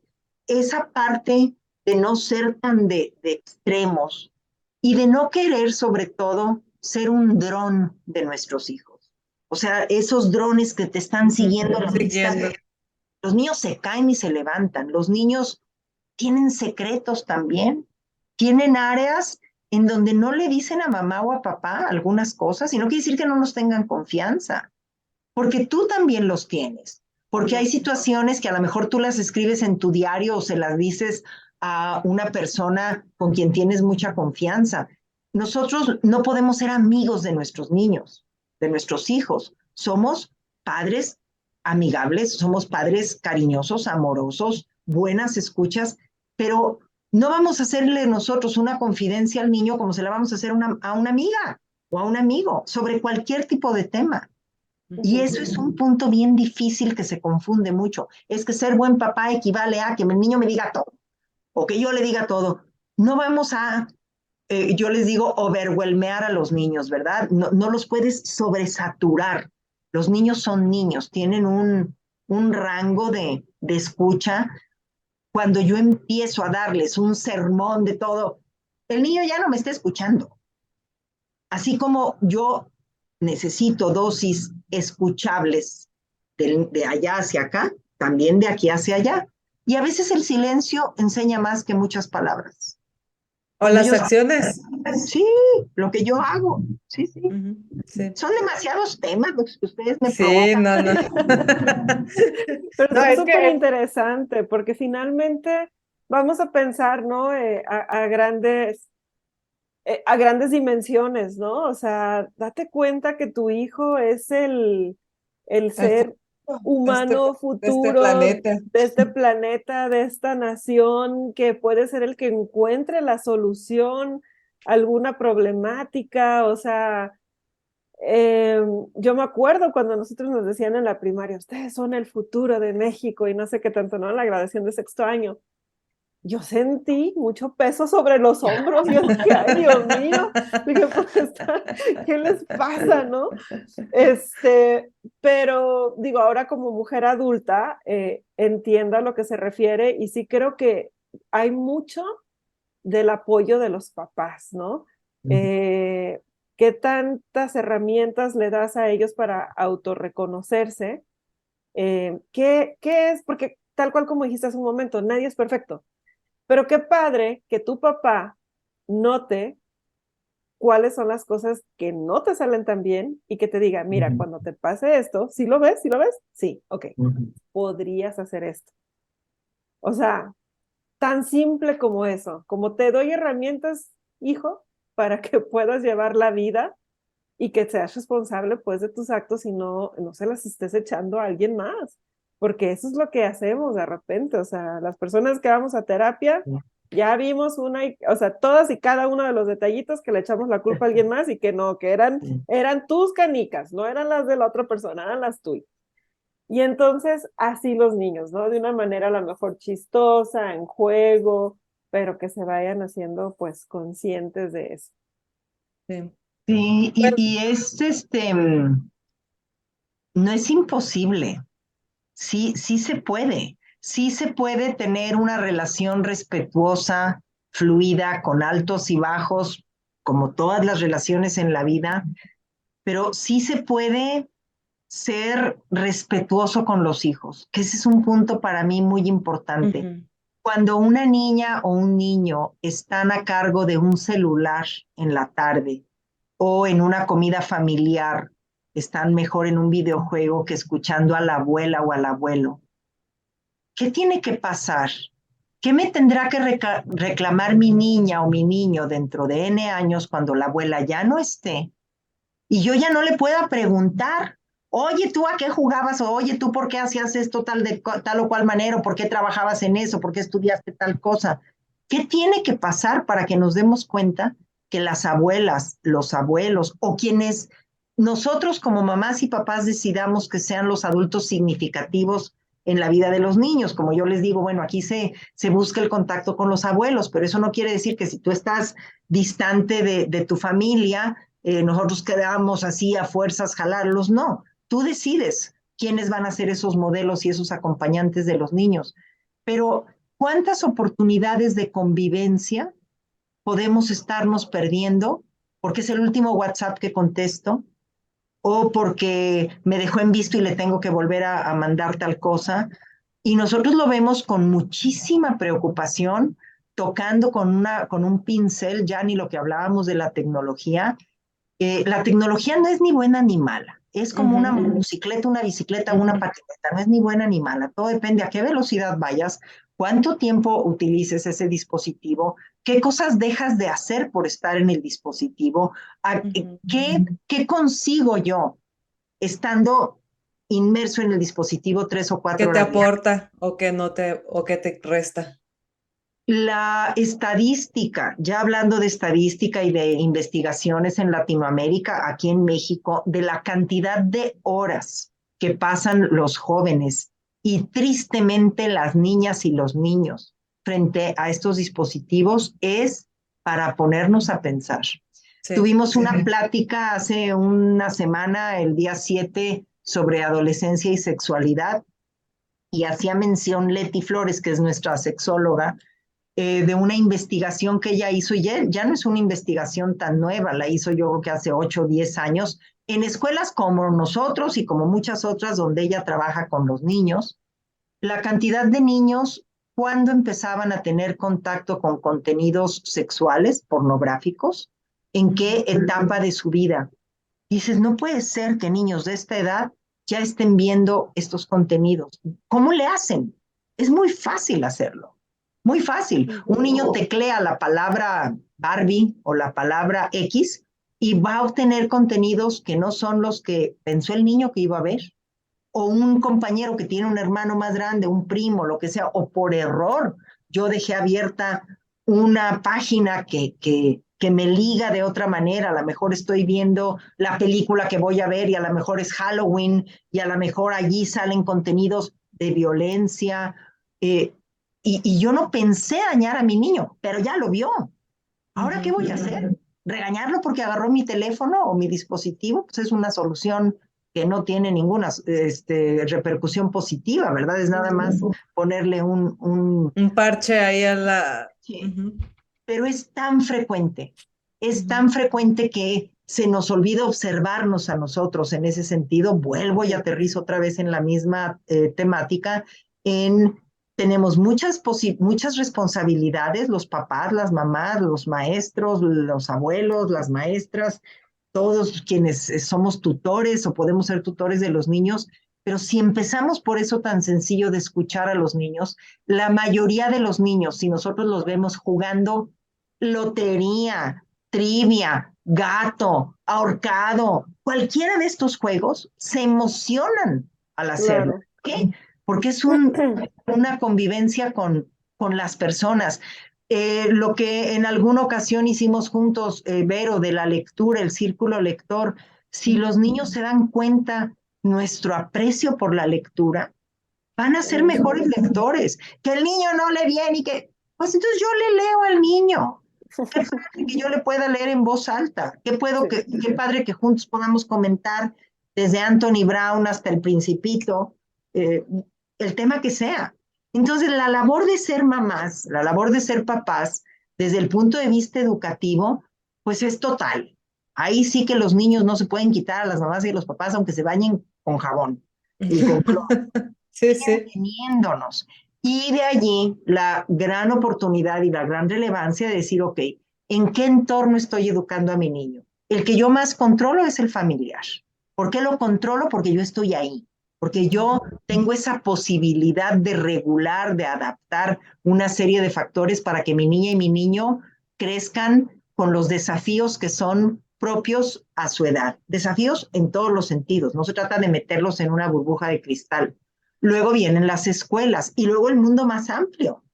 Esa parte de no ser tan de extremos y de no querer, sobre todo, ser un dron de nuestros hijos. O sea, esos drones que te están siguiendo la pista. Los niños se caen y se levantan. Los niños tienen secretos también. Tienen áreas en donde no le dicen a mamá o a papá algunas cosas, y no quiere decir que no nos tengan confianza, porque tú también los tienes. Porque hay situaciones que a lo mejor tú las escribes en tu diario o se las dices a una persona con quien tienes mucha confianza. Nosotros no podemos ser amigos de nuestros niños, de nuestros hijos. Somos padres amigables, somos padres cariñosos, amorosos, buenas escuchas, pero no vamos a hacerle nosotros una confidencia al niño como se la vamos a hacer a una amiga o a un amigo sobre cualquier tipo de tema. Y eso es un punto bien difícil que se confunde mucho. Es que ser buen papá equivale a que el niño me diga todo o que yo le diga todo. No vamos a, yo les digo, overwhelmear a los niños, ¿verdad? No los puedes sobresaturar. Los niños son niños, tienen un rango de escucha. Cuando yo empiezo a darles un sermón de todo, el niño ya no me está escuchando. Así como yo necesito dosis escuchables de allá hacia acá, también de aquí hacia allá. Y a veces el silencio enseña más que muchas palabras. O las acciones. Sí, lo que yo hago. Sí, sí. Sí. Son demasiados temas los que ustedes me Sí, provocan. no. Pero No, es es súper que interesante porque finalmente vamos a pensar, ¿no? A grandes dimensiones, ¿no? O sea, date cuenta que tu hijo es el el ser humano de este futuro planeta. de este planeta, de esta nación, que puede ser el que encuentre la solución a alguna problemática. O sea, yo me acuerdo cuando nosotros nos decían en la primaria, ustedes son el futuro de México y no sé qué tanto, ¿no? La graduación de sexto año. Yo sentí mucho peso sobre los hombros. Yo dije, ay, Dios mío, dije, ¿qué les pasa, no? Pero digo, ahora como mujer adulta, entiendo a lo que se refiere y sí creo que hay mucho del apoyo de los papás, ¿no? ¿Qué tantas herramientas le das a ellos para autorreconocerse? ¿Qué es? Porque tal cual como dijiste hace un momento, nadie es perfecto, pero qué padre que tu papá note cuáles son las cosas que no te salen tan bien y que te diga, mira, cuando te pase esto, ¿sí lo ves? ¿Sí lo ves? Sí, ok, podrías hacer esto. O sea, tan simple como eso, como te doy herramientas, hijo, para que puedas llevar la vida y que seas responsable pues de tus actos y no se las estés echando a alguien más, porque eso es lo que hacemos de repente. O sea, las personas que vamos a terapia, ya vimos o sea, todas y cada uno de los detallitos que le echamos la culpa a alguien más y que no, que eran tus canicas, no eran las de la otra persona, eran las tuyas. Y entonces así los niños, ¿no? De una manera a lo mejor chistosa, en juego, pero que se vayan haciendo pues conscientes de eso. Sí. Sí, Bueno, y es no es imposible. Sí, sí se puede tener una relación respetuosa, fluida, con altos y bajos, como todas las relaciones en la vida, pero sí se puede ser respetuoso con los hijos, que ese es un punto para mí muy importante. Cuando una niña o un niño están a cargo de un celular en la tarde o en una comida familiar, están mejor en un videojuego que escuchando a la abuela o al abuelo. ¿Qué tiene que pasar? ¿Qué me tendrá que reclamar mi niña o mi niño dentro de N años cuando la abuela ya no esté? Y yo ya no le pueda preguntar, oye, ¿tú a qué jugabas? O oye, ¿tú por qué hacías esto tal o cual manera? ¿O por qué trabajabas en eso? ¿Por qué estudiaste tal cosa? ¿Qué tiene que pasar para que nos demos cuenta que las abuelas, los abuelos o quienes nosotros como mamás y papás decidamos que sean los adultos significativos en la vida de los niños? Como yo les digo, bueno, aquí se busca el contacto con los abuelos, pero eso no quiere decir que si tú estás distante de tu familia, nosotros quedamos así a fuerzas jalarlos. No, tú decides quiénes van a ser esos modelos y esos acompañantes de los niños. Pero ¿cuántas oportunidades de convivencia podemos estarnos perdiendo porque es el último WhatsApp que contesto o porque me dejó en visto y le tengo que volver a mandar tal cosa? Y nosotros lo vemos con muchísima preocupación, tocando con un pincel, ya ni lo que hablábamos de la tecnología no es ni buena ni mala. Es como una motocicleta, una bicicleta, una patineta. No es ni buena ni mala. Todo depende a qué velocidad vayas, cuánto tiempo utilices ese dispositivo, qué cosas dejas de hacer por estar en el dispositivo, qué consigo yo estando inmerso en el dispositivo 3 o 4 ¿qué te horas diarias. aporta o qué te resta? La estadística, ya hablando de estadística y de investigaciones en Latinoamérica, aquí en México, de la cantidad de horas que pasan los jóvenes y tristemente las niñas y los niños frente a estos dispositivos, es para ponernos a pensar. Sí. Tuvimos una plática hace una semana, el día 7, sobre adolescencia y sexualidad, y hacía mención Leti Flores, que es nuestra sexóloga, de una investigación que ella hizo, y ya no es una investigación tan nueva, la hizo yo creo que hace 8 o 10 años, en escuelas como nosotros y como muchas otras donde ella trabaja con los niños, la cantidad de niños cuándo empezaban a tener contacto con contenidos sexuales, pornográficos, en qué etapa de su vida. Dices, no puede ser que niños de esta edad ya estén viendo estos contenidos. ¿Cómo le hacen? Es muy fácil hacerlo, muy fácil. Un niño teclea la palabra Barbie o la palabra X y va a obtener contenidos que no son los que pensó el niño que iba a ver. O un compañero que tiene un hermano más grande, un primo, lo que sea, o por error yo dejé abierta una página que me liga de otra manera. A lo mejor estoy viendo la película que voy a ver y a lo mejor es Halloween y a lo mejor allí salen contenidos de violencia. Y yo no pensé dañar a mi niño, pero ya lo vio. ¿Ahora qué voy a hacer? ¿Regañarlo porque agarró mi teléfono o mi dispositivo? Pues es una solución que no tiene ninguna repercusión positiva, ¿verdad? Es nada más ponerle un parche ahí a la... Sí. Pero es tan frecuente que se nos olvida observarnos a nosotros en ese sentido. Vuelvo y aterrizo otra vez en la misma temática, tenemos muchas responsabilidades, los papás, las mamás, los maestros, los abuelos, las maestras, todos quienes somos tutores o podemos ser tutores de los niños, pero si empezamos por eso tan sencillo de escuchar a los niños, la mayoría de los niños, si nosotros los vemos jugando lotería, trivia, gato, ahorcado, cualquiera de estos juegos, se emocionan al hacerlo. Claro. ¿Por qué? Porque es una convivencia con las personas. Lo que en alguna ocasión hicimos juntos, Vero, de la lectura, el círculo lector, si los niños se dan cuenta nuestro aprecio por la lectura, van a ser mejores lectores. Que el niño no lee bien y que, pues entonces yo le leo al niño. Qué padre que yo le pueda leer en voz alta. Qué padre que juntos podamos comentar desde Anthony Brown hasta El Principito, el tema que sea. Entonces, la labor de ser mamás, la labor de ser papás, desde el punto de vista educativo, pues es total. Ahí sí que los niños no se pueden quitar a las mamás y a los papás, aunque se bañen con jabón y con cloro. Sí, sí. Teniéndonos. Y de allí la gran oportunidad y la gran relevancia de decir, ok, ¿en qué entorno estoy educando a mi niño? El que yo más controlo es el familiar. ¿Por qué lo controlo? Porque yo estoy ahí, porque yo tengo esa posibilidad de regular, de adaptar una serie de factores para que mi niña y mi niño crezcan con los desafíos que son propios a su edad. Desafíos en todos los sentidos. No se trata de meterlos en una burbuja de cristal. Luego vienen las escuelas y luego el mundo más amplio,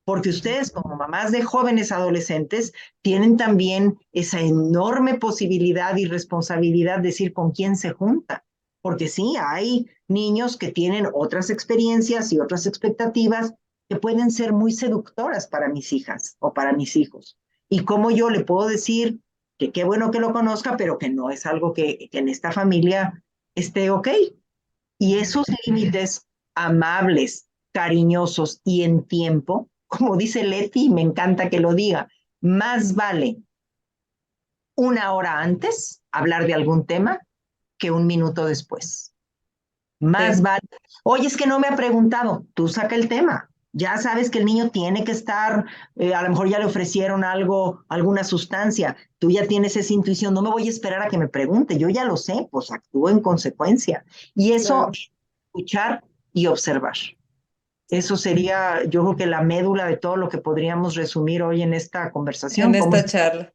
porque ustedes como mamás de jóvenes adolescentes tienen también esa enorme posibilidad y responsabilidad de decir con quién se junta, porque sí, hay niños que tienen otras experiencias y otras expectativas que pueden ser muy seductoras para mis hijas o para mis hijos. Y cómo yo le puedo decir que qué bueno que lo conozca, pero que no es algo que en esta familia esté ok. Y esos límites amables, cariñosos y en tiempo, como dice Leti, me encanta que lo diga, más vale una hora antes hablar de algún tema que un minuto después. Más vale. Oye, es que no me ha preguntado, tú saca el tema. Ya sabes que el niño tiene que estar, a lo mejor ya le ofrecieron algo, alguna sustancia, tú ya tienes esa intuición, no me voy a esperar a que me pregunte, yo ya lo sé, pues actúo en consecuencia. Y eso, escuchar y observar. Eso sería, yo creo que la médula de todo lo que podríamos resumir hoy en esta conversación. En esta charla.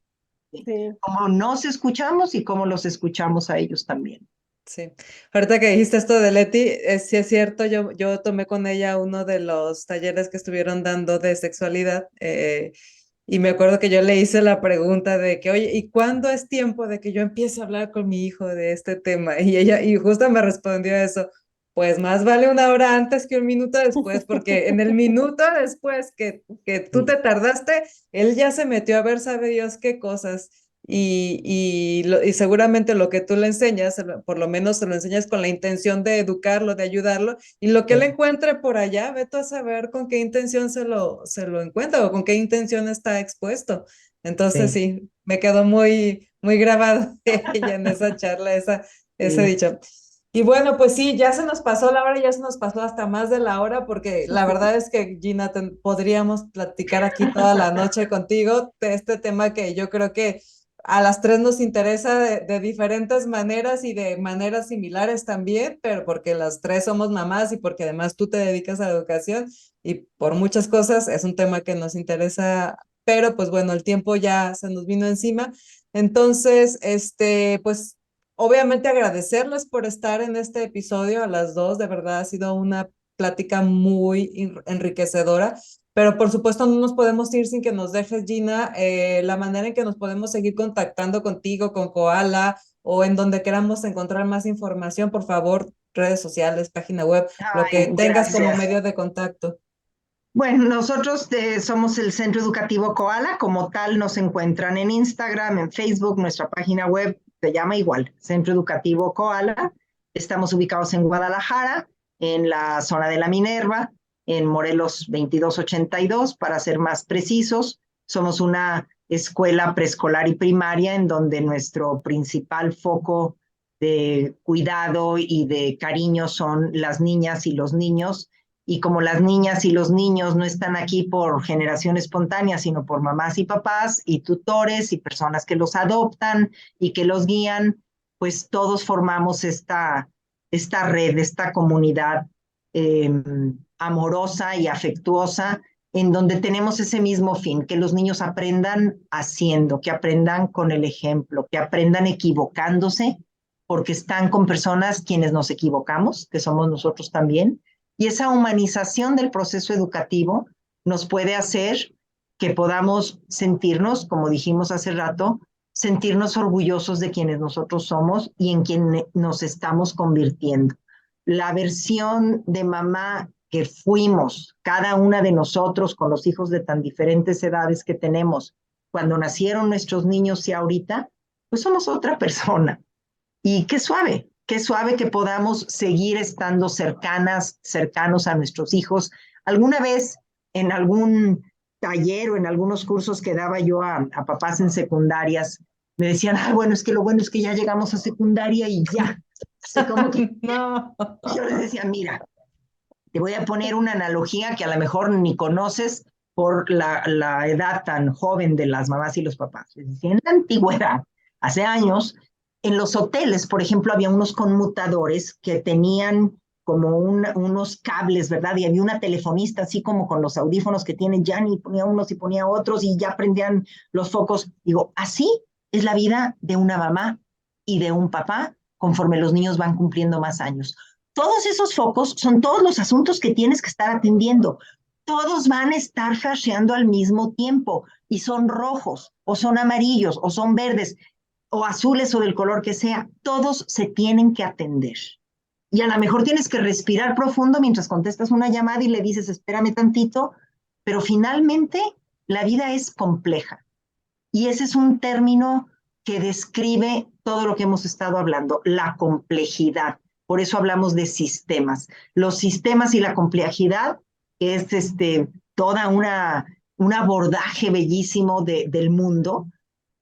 Cómo nos escuchamos y cómo los escuchamos a ellos también. Sí, ahorita que dijiste esto de Leti, sí es cierto, yo tomé con ella uno de los talleres que estuvieron dando de sexualidad y me acuerdo que yo le hice la pregunta de que, oye, ¿y cuándo es tiempo de que yo empiece a hablar con mi hijo de este tema? Y ella, y justo me respondió eso, pues más vale una hora antes que un minuto después, porque en el minuto después que tú te tardaste, él ya se metió a ver, sabe Dios qué cosas. Y seguramente lo que tú le enseñas, por lo menos se lo enseñas con la intención de educarlo, de ayudarlo, y lo que él encuentre por allá, vete a saber con qué intención se lo encuentra o con qué intención está expuesto. Entonces sí, me quedó muy, muy grabado de ella en esa charla, ese dicho. Y bueno, pues sí, ya se nos pasó la hora, ya se nos pasó hasta más de la hora, porque la verdad es que Gina, podríamos platicar aquí toda la noche contigo de este tema que yo creo que a las tres nos interesa de diferentes maneras y de maneras similares también, pero porque las tres somos mamás y porque además tú te dedicas a la educación y por muchas cosas es un tema que nos interesa, pero pues bueno, el tiempo ya se nos vino encima. Entonces, pues obviamente agradecerles por estar en este episodio a las dos, de verdad ha sido una plática muy enriquecedora, pero por supuesto no nos podemos ir sin que nos dejes, Gina, la manera en que nos podemos seguir contactando contigo, con Koala, o en donde queramos encontrar más información, por favor, redes sociales, página web, lo que Ay, tengas como gracias. medio de contacto. Bueno, nosotros somos el Centro Educativo Koala, como tal nos encuentran en Instagram, en Facebook, nuestra página web se llama igual, Centro Educativo Koala. Estamos ubicados en Guadalajara, en la zona de la Minerva, en Morelos 2282, para ser más precisos. Somos una escuela preescolar y primaria en donde nuestro principal foco de cuidado y de cariño son las niñas y los niños, y como las niñas y los niños no están aquí por generación espontánea, sino por mamás y papás y tutores y personas que los adoptan y que los guían, pues todos formamos esta red, esta comunidad eh, amorosa y afectuosa, en donde tenemos ese mismo fin, que los niños aprendan haciendo, que aprendan con el ejemplo, que aprendan equivocándose, porque están con personas quienes nos equivocamos, que somos nosotros también, y esa humanización del proceso educativo nos puede hacer que podamos sentirnos, como dijimos hace rato, sentirnos orgullosos de quienes nosotros somos y en quien nos estamos convirtiendo. La versión de mamá que fuimos, cada una de nosotros con los hijos de tan diferentes edades que tenemos, cuando nacieron nuestros niños y ahorita, pues somos otra persona. Y qué suave que podamos seguir estando cercanos a nuestros hijos. Alguna vez en algún taller o en algunos cursos que daba yo a papás en secundarias, me decían, ah, bueno, es que lo bueno es que ya llegamos a secundaria y ya. Así como que No. yo les decía, mira, te voy a poner una analogía que a lo mejor ni conoces por la edad tan joven de las mamás y los papás. Es decir, en la antigüedad, hace años, en los hoteles, por ejemplo, había unos conmutadores que tenían como unos cables, ¿verdad? Y había una telefonista, así como con los audífonos que tiene Jan, y ponía unos y ponía otros y ya prendían los focos. Digo, así es la vida de una mamá y de un papá conforme los niños van cumpliendo más años. Todos esos focos son todos los asuntos que tienes que estar atendiendo. Todos van a estar flasheando al mismo tiempo y son rojos o son amarillos o son verdes o azules o del color que sea. Todos se tienen que atender. Y a lo mejor tienes que respirar profundo mientras contestas una llamada y le dices, espérame tantito, pero finalmente la vida es compleja. Y ese es un término que describe todo lo que hemos estado hablando, la complejidad. Por eso hablamos de sistemas. Los sistemas y la complejidad es toda un abordaje bellísimo del mundo.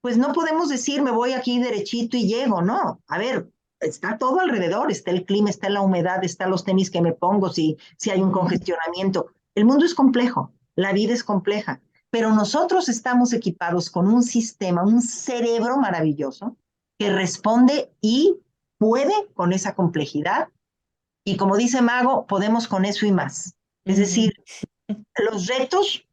Pues no podemos decir me voy aquí derechito y llego, no. A ver, está todo alrededor, está el clima, está la humedad, están los tenis que me pongo, si hay un congestionamiento. El mundo es complejo, la vida es compleja, pero nosotros estamos equipados con un sistema, un cerebro maravilloso que responde y puede con esa complejidad. Y como dice Mago, podemos con eso y más. Es decir, los retos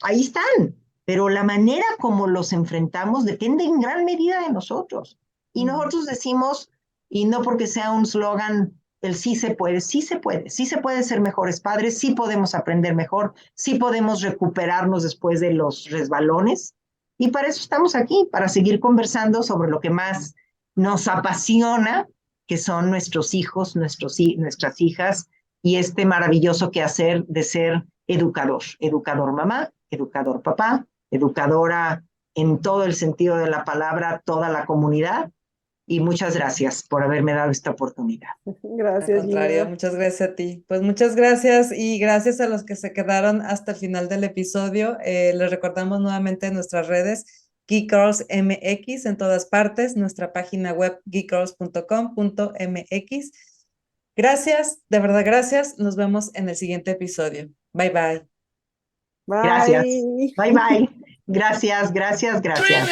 ahí están, pero la manera como los enfrentamos depende en gran medida de nosotros. Y nosotros decimos, y no porque sea un slogan, el sí se puede, sí se puede, sí se puede ser mejores padres, sí podemos aprender mejor, sí podemos recuperarnos después de los resbalones. Y para eso estamos aquí, para seguir conversando sobre lo que más nos apasiona, que son nuestros hijos, nuestras hijas, y este maravilloso quehacer de ser educador, educador mamá, educador papá, educadora en todo el sentido de la palabra, toda la comunidad. Y muchas gracias por haberme dado esta oportunidad. Al Gracias, contrario, Gina. muchas gracias a ti. Pues muchas gracias y gracias a los que se quedaron hasta el final del episodio. Les recordamos nuevamente nuestras redes. Geek Girls MX en todas partes, nuestra página web geekgirls.com.mx. Gracias, de verdad gracias. Nos vemos en el siguiente episodio. Bye, bye. Gracias. Bye. Bye, bye. Gracias, gracias, gracias.